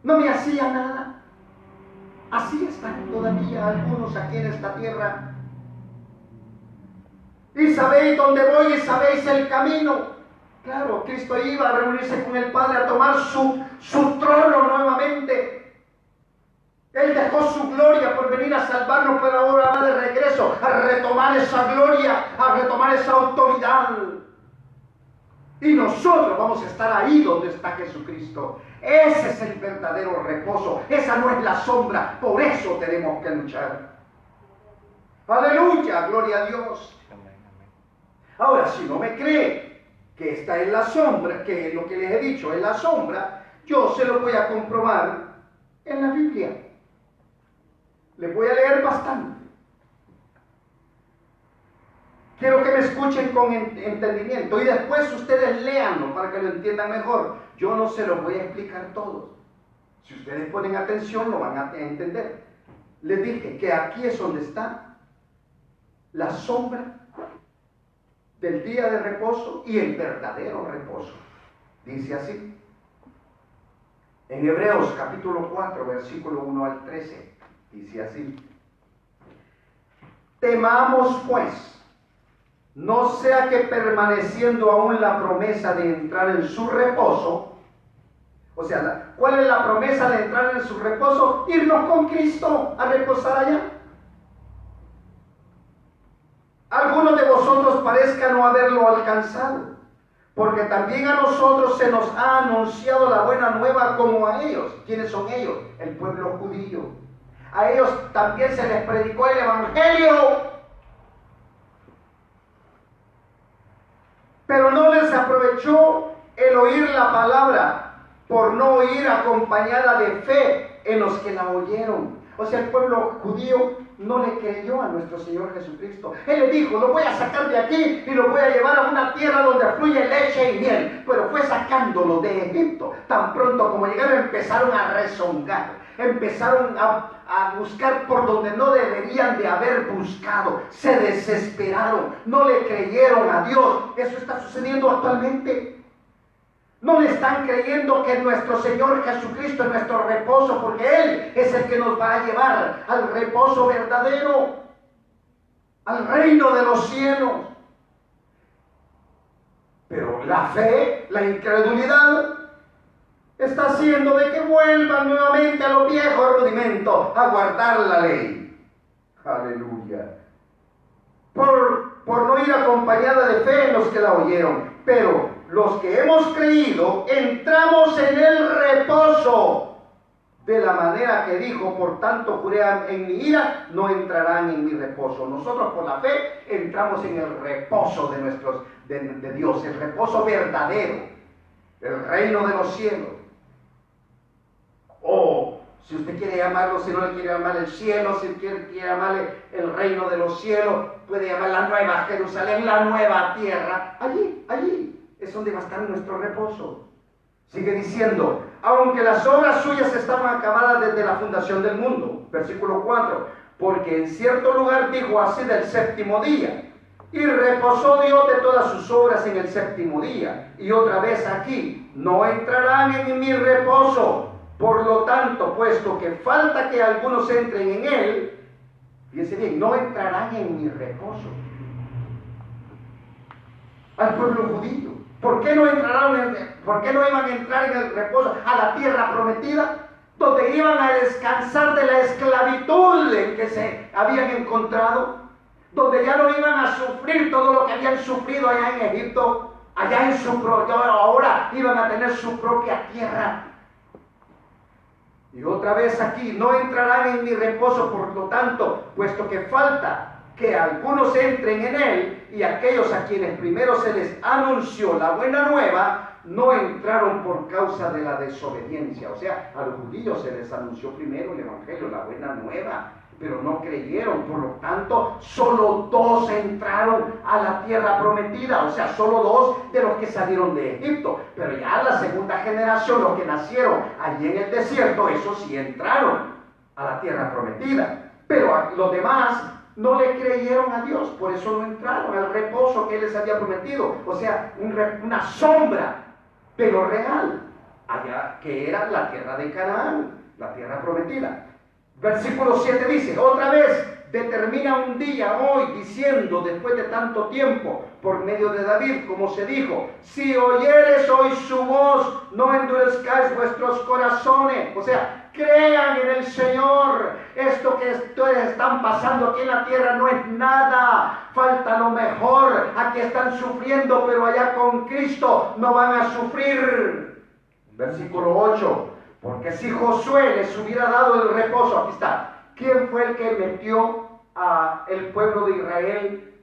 No me hacía nada. Así están todavía algunos aquí en esta tierra. Y sabéis dónde voy y sabéis el camino. Claro, Cristo iba a reunirse con el Padre, a tomar su trono nuevamente. Él dejó su gloria por venir a salvarnos, pero ahora va de regreso a retomar esa gloria, a retomar esa autoridad. Y nosotros vamos a estar ahí donde está Jesucristo. Ese es el verdadero reposo. Esa no es la sombra. Por eso tenemos que luchar. Aleluya, gloria a Dios. Ahora, si no me cree que está en la sombra, que lo que les he dicho es la sombra, yo se lo voy a comprobar en la Biblia. Les voy a leer bastante. Quiero que me escuchen con entendimiento y después ustedes léanlo para que lo entiendan mejor. Yo no se lo voy a explicar todo. Si ustedes ponen atención lo van a entender. Les dije que aquí es donde está la sombra del día de reposo y el verdadero reposo. Dice así. En Hebreos capítulo 4, versículo 1 al 13. Dice así. Temamos pues, no sea que permaneciendo aún la promesa de entrar en su reposo, o sea, ¿cuál es la promesa de entrar en su reposo? Irnos con Cristo a reposar allá. Algunos de vosotros parezca no haberlo alcanzado, porque también a nosotros se nos ha anunciado la buena nueva como a ellos. ¿Quiénes son ellos? El pueblo judío. A ellos también se les predicó el evangelio, pero no les aprovechó el oír la palabra, por no oír acompañada de fe en los que la oyeron. O sea, el pueblo judío no le creyó a nuestro Señor Jesucristo. Él le dijo, lo voy a sacar de aquí y lo voy a llevar a una tierra donde fluye leche y miel. Pero fue sacándolo de Egipto. Tan pronto como llegaron, empezaron a rezongar. Empezaron a buscar por donde no deberían de haber buscado. Se desesperaron, no le creyeron a Dios. Eso está sucediendo actualmente. No le están creyendo que nuestro Señor Jesucristo es nuestro reposo, porque Él es el que nos va a llevar al reposo verdadero, al reino de los cielos. Pero la fe, la incredulidad, está haciendo de que vuelvan nuevamente a los viejos rudimentos, a guardar la ley. Aleluya. Por no ir acompañada de fe en los que la oyeron. Pero los que hemos creído, entramos en el reposo. De la manera que dijo, por tanto juré en mi ira, no entrarán en mi reposo. Nosotros por la fe entramos en el reposo de Dios, el reposo verdadero, el reino de los cielos. O si usted quiere llamarlo, si no le quiere llamar el cielo, si quiere llamarle el reino de los cielos, puede llamar la nueva Jerusalén, la nueva tierra. Allí es donde va a estar nuestro reposo. Sigue diciendo, aunque las obras suyas estaban acabadas desde la fundación del mundo. Versículo 4, porque en cierto lugar dijo así del séptimo día, y reposó Dios de todas sus obras en el séptimo día. Y otra vez aquí, no entrarán en mi reposo. Por lo tanto, puesto que falta que algunos entren en él, fíjense bien, no entrarán en mi reposo. Al pueblo judío. ¿Por qué no iban a entrar en el reposo a la tierra prometida? Donde iban a descansar de la esclavitud en que se habían encontrado, donde ya no iban a sufrir todo lo que habían sufrido allá en Egipto, ahora iban a tener su propia tierra. Y otra vez aquí, no entrarán en mi reposo, por lo tanto, puesto que falta que algunos entren en él, y aquellos a quienes primero se les anunció la buena nueva, no entraron por causa de la desobediencia. O sea, a los judíos se les anunció primero el evangelio, la buena nueva, pero no creyeron. Por lo tanto, solo 2 entraron a la tierra prometida, o sea, solo 2 de los que salieron de Egipto. Pero ya la segunda generación, los que nacieron allí en el desierto, esos sí entraron a la tierra prometida. Pero a los demás no le creyeron a Dios, por eso no entraron al reposo que Él les había prometido. O sea, una sombra, pero real, allá que era la tierra de Canaán, la tierra prometida. Versículo 7 dice, otra vez determina un día hoy, diciendo, después de tanto tiempo, por medio de David, como se dijo, si oyeres hoy su voz, no endurezcáis vuestros corazones. O sea, crean en el Señor. Esto que ustedes están pasando aquí en la tierra no es nada. Falta lo mejor. Aquí están sufriendo, pero allá con Cristo no van a sufrir. Versículo 8. Porque si Josué les hubiera dado el reposo, aquí está. ¿Quién fue el que metió al pueblo de Israel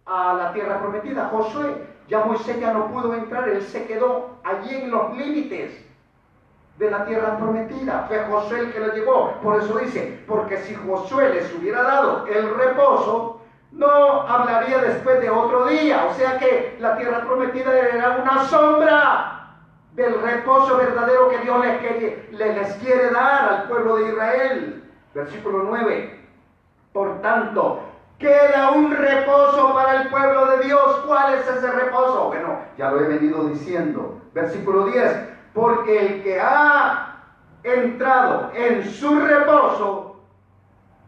a la tierra prometida? Josué. Ya Moisés ya no pudo entrar, él se quedó allí en los límites de la tierra prometida. Fue Josué el que lo llevó. Por eso dice, porque si Josué les hubiera dado el reposo, no hablaría después de otro día. O sea que la tierra prometida era una sombra del reposo verdadero que Dios les quiere dar al pueblo de Israel. Versículo 9. Por tanto, queda un reposo para el pueblo de Dios. ¿Cuál es ese reposo? Bueno, ya lo he venido diciendo. Versículo 10. Porque el que ha entrado en su reposo,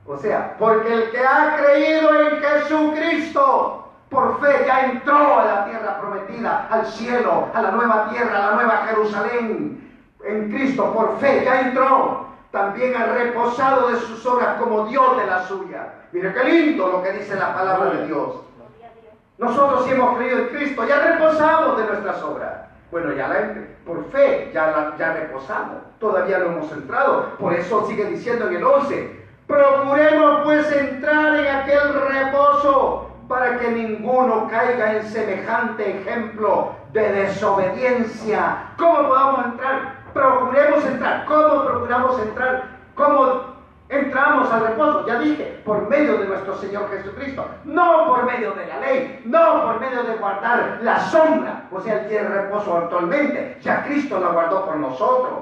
o sea, porque el que ha creído en Jesucristo, por fe ya entró a la tierra prometida, al cielo, a la nueva tierra, a la nueva Jerusalén. En Cristo, por fe ya entró. También ha reposado de sus obras como Dios de la suya. Mire qué lindo lo que dice la palabra de Dios. Nosotros si hemos creído en Cristo, ya reposamos de nuestras obras. Bueno, por fe ya reposamos. Todavía no hemos entrado. Por eso sigue diciendo en el 11. Procuremos pues entrar en aquel reposo, para que ninguno caiga en semejante ejemplo de desobediencia. ¿Cómo podamos entrar? Procuremos entrar. ¿Cómo procuramos entrar? ¿Cómo entramos al reposo? Ya dije, por medio de nuestro Señor Jesucristo. No por medio de la ley, no por medio de guardar la sombra. O sea, Él tiene reposo actualmente. Ya Cristo lo guardó por nosotros.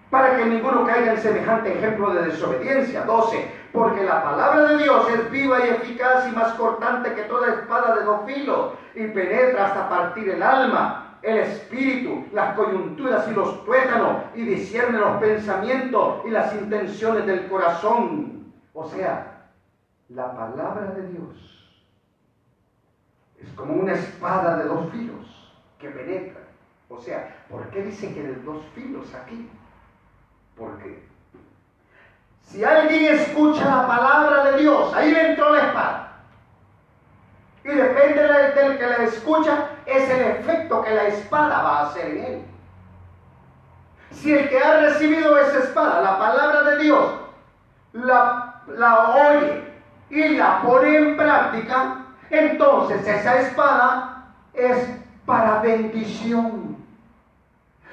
Para que ninguno caiga en semejante ejemplo de desobediencia. 12. Porque la palabra de Dios es viva y eficaz y más cortante que toda espada de 2 filos, y penetra hasta partir el alma, el espíritu, las coyunturas y los tuétanos, y discierne los pensamientos y las intenciones del corazón. O sea, la palabra de Dios es como una espada de 2 filos que penetra. O sea, ¿por qué dice que de 2 filos aquí? Porque si alguien escucha la palabra de Dios, ahí le entró la espada. Y depende del que la escucha, es el efecto que la espada va a hacer en él. Si el que ha recibido esa espada, la palabra de Dios, la oye y la pone en práctica, entonces esa espada es para bendición.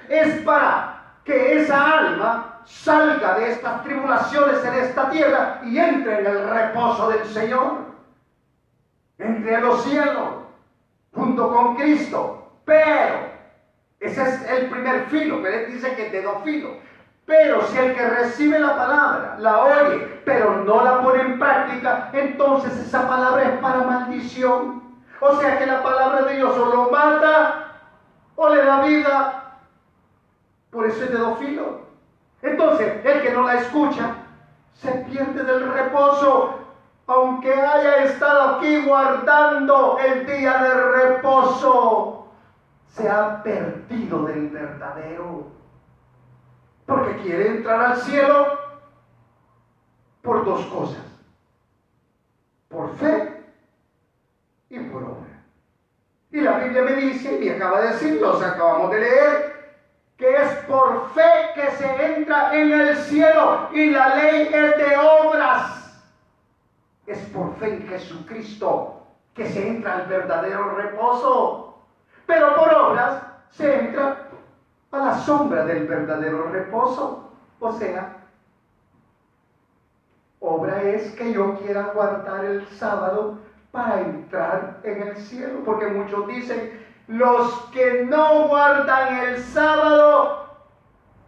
Es para que esa alma salga de estas tribulaciones en esta tierra y entre en el reposo del Señor, entre a los cielos junto con Cristo. Pero ese es el primer filo, pero Él dice que es de 2 filos. Pero si el que recibe la palabra la oye pero no la pone en práctica, entonces esa palabra es para maldición. O sea que la palabra de Dios o lo mata o le da vida. Por eso es de 2 filos. Entonces, el que no la escucha se pierde del reposo. aunque haya estado aquí guardando el día de reposo, se ha perdido del verdadero. Porque quiere entrar al cielo por dos cosas: por fe y por obra. Y la Biblia me dice, y me acaba de decir, los acabamos de leer, que es por fe que se entra en el cielo, y la ley es de obras. Es por fe en Jesucristo que se entra al verdadero reposo. Pero por obras se entra a la sombra del verdadero reposo. O sea, obra es que yo quiera guardar el sábado para entrar en el cielo. Porque muchos dicen, los que no guardan el sábado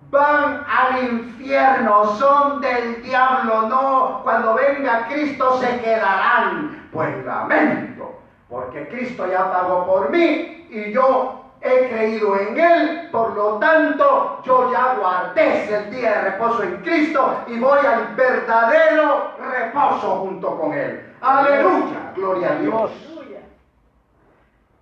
van al infierno, son del diablo, no, cuando venga Cristo se quedarán. Pues lamento, porque Cristo ya pagó por mí y yo he creído en Él, por lo tanto yo ya guardé el día de reposo en Cristo y voy al verdadero reposo junto con Él. Aleluya, gloria a Dios.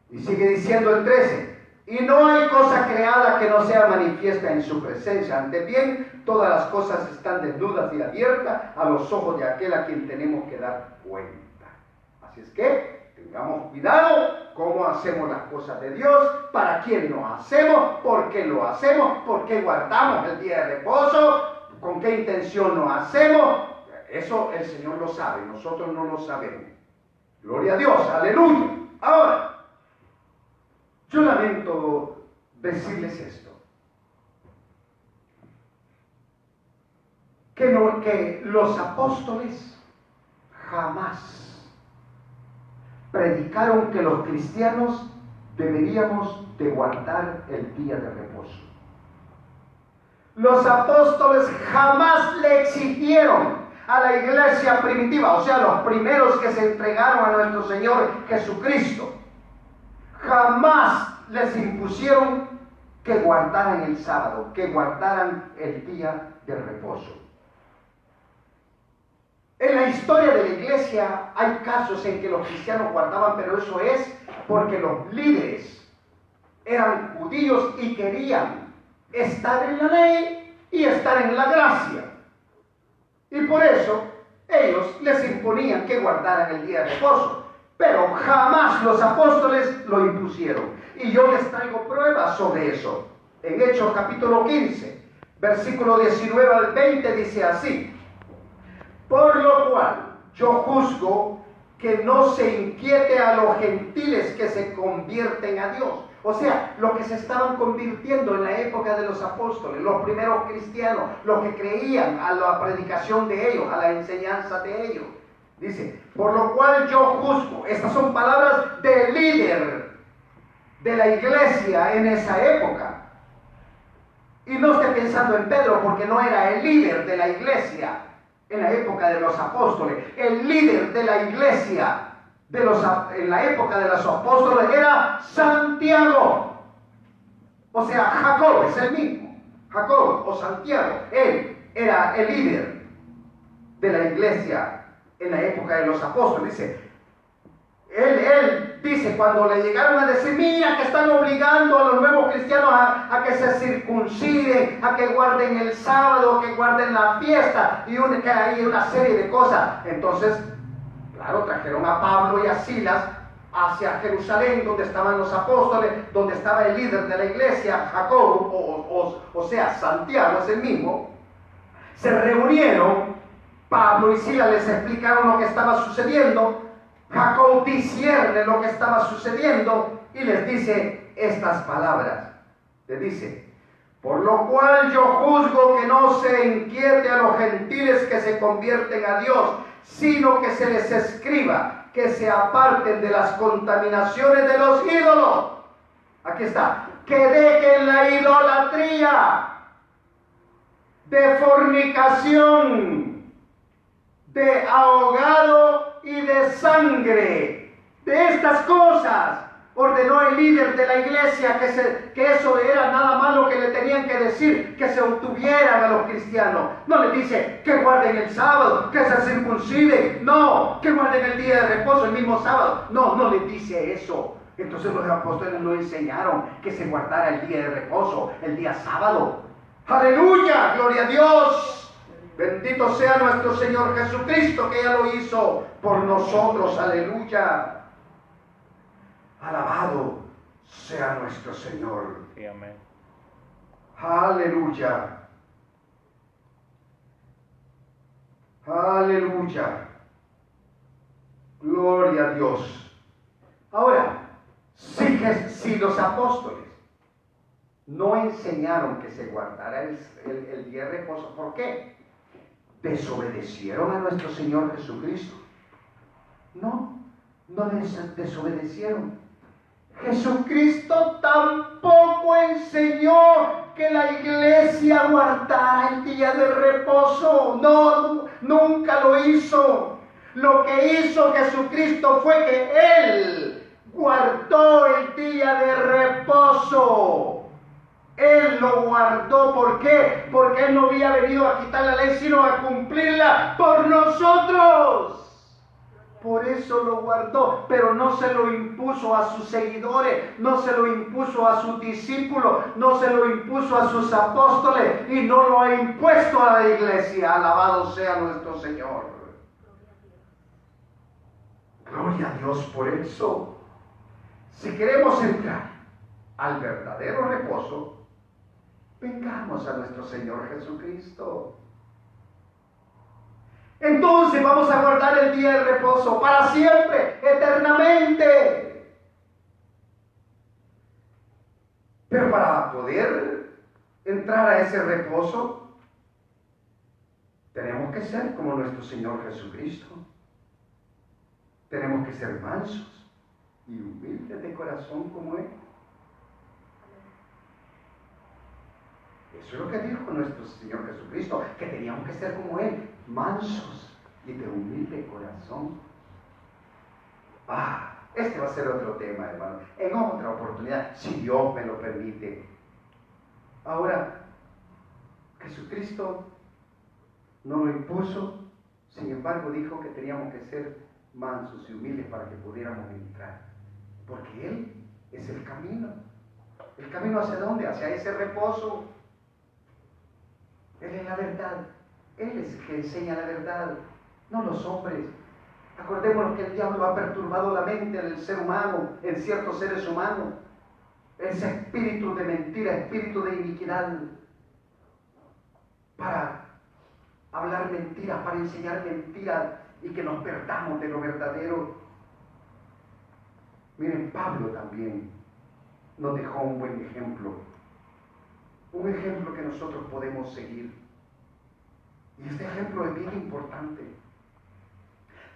Y sigue diciendo el 13. Y no hay cosa creada que no sea manifiesta en su presencia. Antes bien, todas las cosas están desnudas y abiertas a los ojos de aquel a quien tenemos que dar cuenta. Así es que tengamos cuidado cómo hacemos las cosas de Dios, para quién lo hacemos, por qué lo hacemos, por qué guardamos el día de reposo, con qué intención lo hacemos. Eso el Señor lo sabe, nosotros no lo sabemos. Gloria a Dios, aleluya. Ahora, yo lamento decirles esto, que los apóstoles jamás predicaron que los cristianos deberíamos de guardar el día de reposo. Los apóstoles jamás le exigieron a la iglesia primitiva, o sea, los primeros que se entregaron a nuestro Señor Jesucristo, jamás les impusieron que guardaran el sábado, que guardaran el día de reposo. En la historia de la iglesia hay casos en que los cristianos guardaban, pero eso es porque los líderes eran judíos y querían estar en la ley y estar en la gracia. Y por eso ellos les imponían que guardaran el día de reposo. Pero jamás los apóstoles lo impusieron. Y yo les traigo pruebas sobre eso. En Hechos capítulo 15, versículo 19 al 20 dice así: por lo cual yo juzgo que no se inquiete a los gentiles que se convierten a Dios. O sea, los que se estaban convirtiendo en la época de los apóstoles, los primeros cristianos, los que creían a la predicación de ellos, a la enseñanza de ellos. Dice, por lo cual yo juzgo. Estas son palabras del líder de la iglesia en esa época. Y no estoy pensando en Pedro, porque no era el líder de la iglesia en la época de los apóstoles. El líder de la iglesia en la época de los apóstoles era Santiago. O sea, Jacob es el mismo. Jacob o Santiago, él era el líder de la iglesia en la época de los apóstoles. Dice, él dice, cuando le llegaron a decir, mira que están obligando a los nuevos cristianos a que se circunciden, a que guarden el sábado, que guarden la fiesta, y que hay una serie de cosas. Entonces, claro, trajeron a Pablo y a Silas hacia Jerusalén, donde estaban los apóstoles, donde estaba el líder de la iglesia, Jacob, o sea, Santiago es el mismo. Se reunieron. Pablo y Silas les explicaron lo que estaba sucediendo. Jacob discierne lo que estaba sucediendo y les dice estas palabras. Les dice, por lo cual yo juzgo que no se inquiete a los gentiles que se convierten a Dios, sino que se les escriba que se aparten de las contaminaciones de los ídolos. Aquí está. Que dejen la idolatría, de fornicación, de ahogado y de sangre, de estas cosas. Ordenó el líder de la iglesia que eso era nada más lo que le tenían que decir, que se obtuvieran a los cristianos. No les dice que guarden el sábado, que se circunciden. No, que guarden el día de reposo, el mismo sábado. No, no les dice eso. Entonces los apóstoles no enseñaron que se guardara el día de reposo, el día sábado. ¡Aleluya! ¡Gloria a Dios! Bendito sea nuestro Señor Jesucristo, que ya lo hizo por nosotros. ¡Aleluya! Alabado sea nuestro Señor. Sí, amén. Aleluya. Aleluya. Gloria a Dios. Ahora, si los apóstoles no enseñaron que se guardara el día de reposo, ¿por qué? ¿Desobedecieron a nuestro Señor Jesucristo? No, no desobedecieron. Jesucristo tampoco enseñó que la iglesia guardara el día de reposo. No, nunca lo hizo. Lo que hizo Jesucristo fue que Él guardó el día de reposo. Él lo guardó. ¿Por qué? Porque Él no había venido a quitar la ley, sino a cumplirla por nosotros. Por eso lo guardó, pero no se lo impuso a sus seguidores, no se lo impuso a sus discípulos, no se lo impuso a sus apóstoles y no lo ha impuesto a la iglesia. Alabado sea nuestro Señor. Gloria a Dios por eso. Si queremos entrar al verdadero reposo, vengamos a nuestro Señor Jesucristo. Entonces vamos a guardar el día de reposo para siempre, eternamente. Pero para poder entrar a ese reposo, tenemos que ser como nuestro Señor Jesucristo. Tenemos que ser mansos y humildes de corazón como Él. Eso es lo que dijo nuestro Señor Jesucristo, que teníamos que ser como Él, mansos y de humilde corazón. Este va a ser otro tema, hermano, en otra oportunidad, si Dios me lo permite. Ahora, Jesucristo no lo impuso, sin embargo dijo que teníamos que ser mansos y humildes para que pudiéramos entrar, porque Él es el camino. ¿El camino hacia dónde? Hacia ese reposo. Él es la verdad. Él es el que enseña la verdad, no los hombres. Acordémonos que el diablo ha perturbado la mente del ser humano, en ciertos seres humanos. Ese espíritu de mentira, espíritu de iniquidad, para hablar mentiras, para enseñar mentiras y que nos perdamos de lo verdadero. Miren, Pablo también nos dejó un buen ejemplo. Un ejemplo que nosotros podemos seguir. Y este ejemplo es bien importante.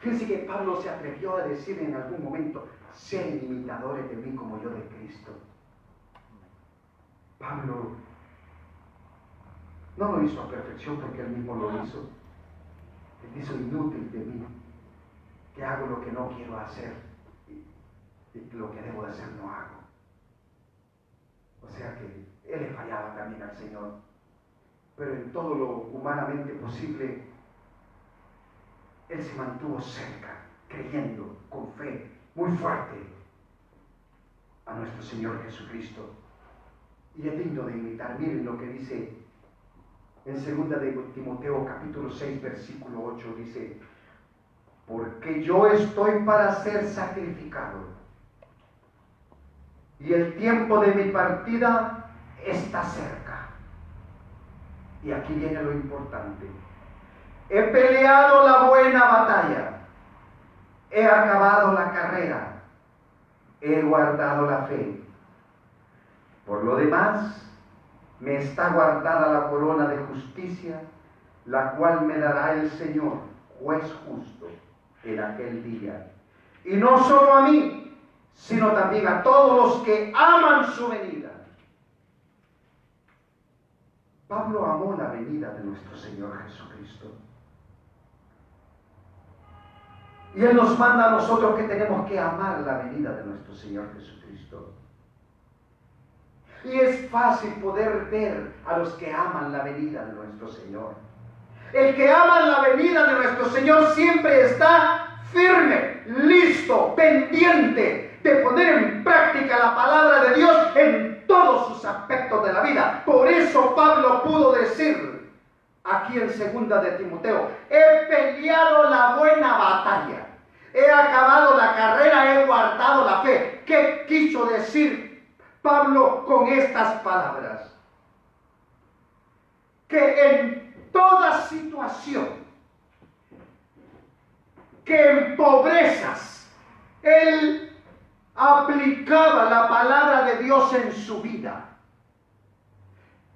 Fíjense que Pablo se atrevió a decir en algún momento: sean imitadores de mí como yo de Cristo. Pablo no lo hizo a perfección porque él mismo lo hizo. Él hizo inútil de mí, que hago lo que no quiero hacer y lo que debo de hacer no hago. O sea que él le fallaba también al Señor, pero en todo lo humanamente posible, él se mantuvo cerca, creyendo, con fe, muy fuerte, a nuestro Señor Jesucristo. Y es digno de imitar. Miren lo que dice en 2 de Timoteo capítulo 6, versículo 8, dice: porque yo estoy para ser sacrificado, y el tiempo de mi partida está cerca. Y aquí viene lo importante: he peleado la buena batalla, he acabado la carrera, he guardado la fe. Por lo demás, me está guardada la corona de justicia, la cual me dará el Señor, juez justo, en aquel día. Y no solo a mí, sino también a todos los que aman su venida. Pablo amó la venida de nuestro Señor Jesucristo. Y Él nos manda a nosotros que tenemos que amar la venida de nuestro Señor Jesucristo. Y es fácil poder ver a los que aman la venida de nuestro Señor. El que ama la venida de nuestro Señor siempre está firme, listo, pendiente de poner en práctica la palabra de Dios en todos sus aspectos de la vida. Por eso Pablo pudo decir aquí en 2 de Timoteo: he peleado la buena batalla, he acabado la carrera, he guardado la fe. ¿Qué quiso decir Pablo con estas palabras? Que en toda situación, que en pobrezas, él aplicaba la palabra de Dios en su vida.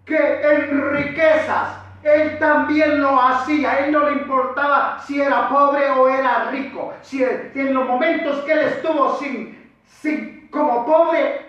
Que en riquezas, él también lo hacía. A él no le importaba si era pobre o era rico. Si en los momentos que él estuvo como pobre,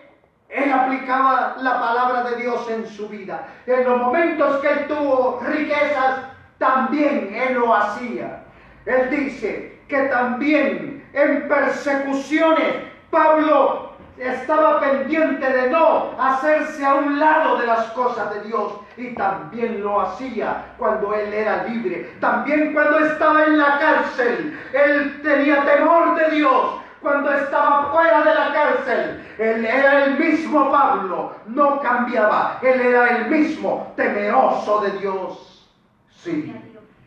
él aplicaba la palabra de Dios en su vida. En los momentos que él tuvo riquezas, también él lo hacía. Él dice que también en persecuciones, Pablo estaba pendiente de no hacerse a un lado de las cosas de Dios. Y también lo hacía cuando él era libre. También cuando estaba en la cárcel, él tenía temor de Dios. Cuando estaba fuera de la cárcel, él era el mismo Pablo, no cambiaba, él era el mismo, temeroso de Dios. Sí,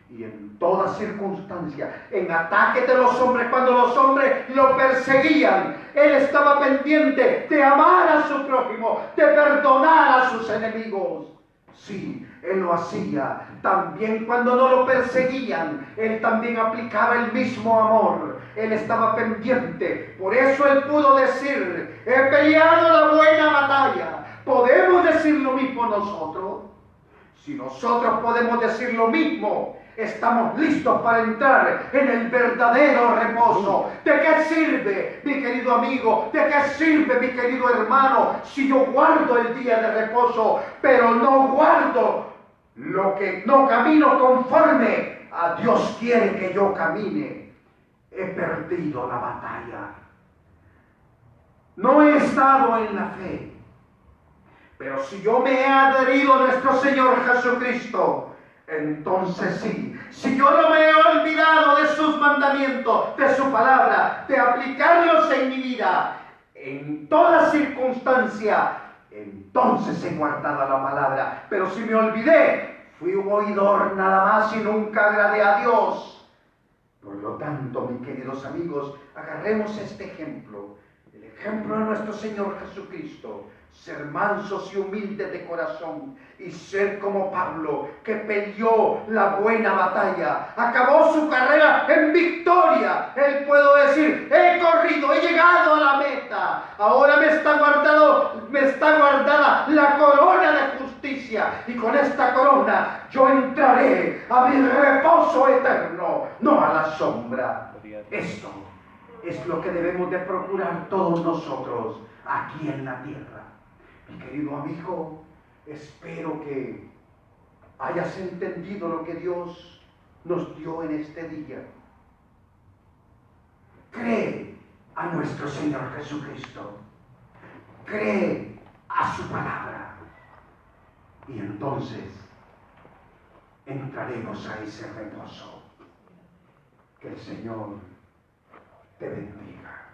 y en toda circunstancia, en ataque de los hombres, cuando los hombres lo perseguían, él estaba pendiente de amar a su prójimo, de perdonar a sus enemigos. Sí, él lo hacía. También cuando no lo perseguían, él también aplicaba el mismo amor. Él estaba pendiente. Por eso él pudo decir: he peleado la buena batalla. ¿Podemos decir lo mismo nosotros? Si nosotros podemos decir lo mismo, estamos listos para entrar en el verdadero reposo. ¿De qué sirve, mi querido amigo? ¿De qué sirve, mi querido hermano, si yo guardo el día de reposo, pero no guardo no camino conforme a Dios quiere que yo camine? He perdido la batalla. No he estado en la fe. Pero si yo me he adherido a nuestro Señor Jesucristo, entonces sí. Si yo no me he olvidado de sus mandamientos, de su palabra, de aplicarlos en mi vida, en toda circunstancia, entonces he guardado la palabra. Pero si me olvidé, fui un oidor nada más y nunca agradé a Dios. Por lo tanto, mis queridos amigos, agarremos este ejemplo, el ejemplo de nuestro Señor Jesucristo. Ser mansos y humildes de corazón y ser como Pablo, que peleó la buena batalla, acabó su carrera en victoria. Él pudo decir: he corrido, he llegado a la meta, ahora me está guardada la corona de justicia, y con esta corona yo entraré a mi reposo eterno, no a la sombra. Esto es lo que debemos de procurar todos nosotros aquí en la tierra. Mi querido amigo, espero que hayas entendido lo que Dios nos dio en este día. Cree a nuestro Señor Jesucristo. Cree a su palabra. Y entonces entraremos a ese reposo. Que el Señor te bendiga.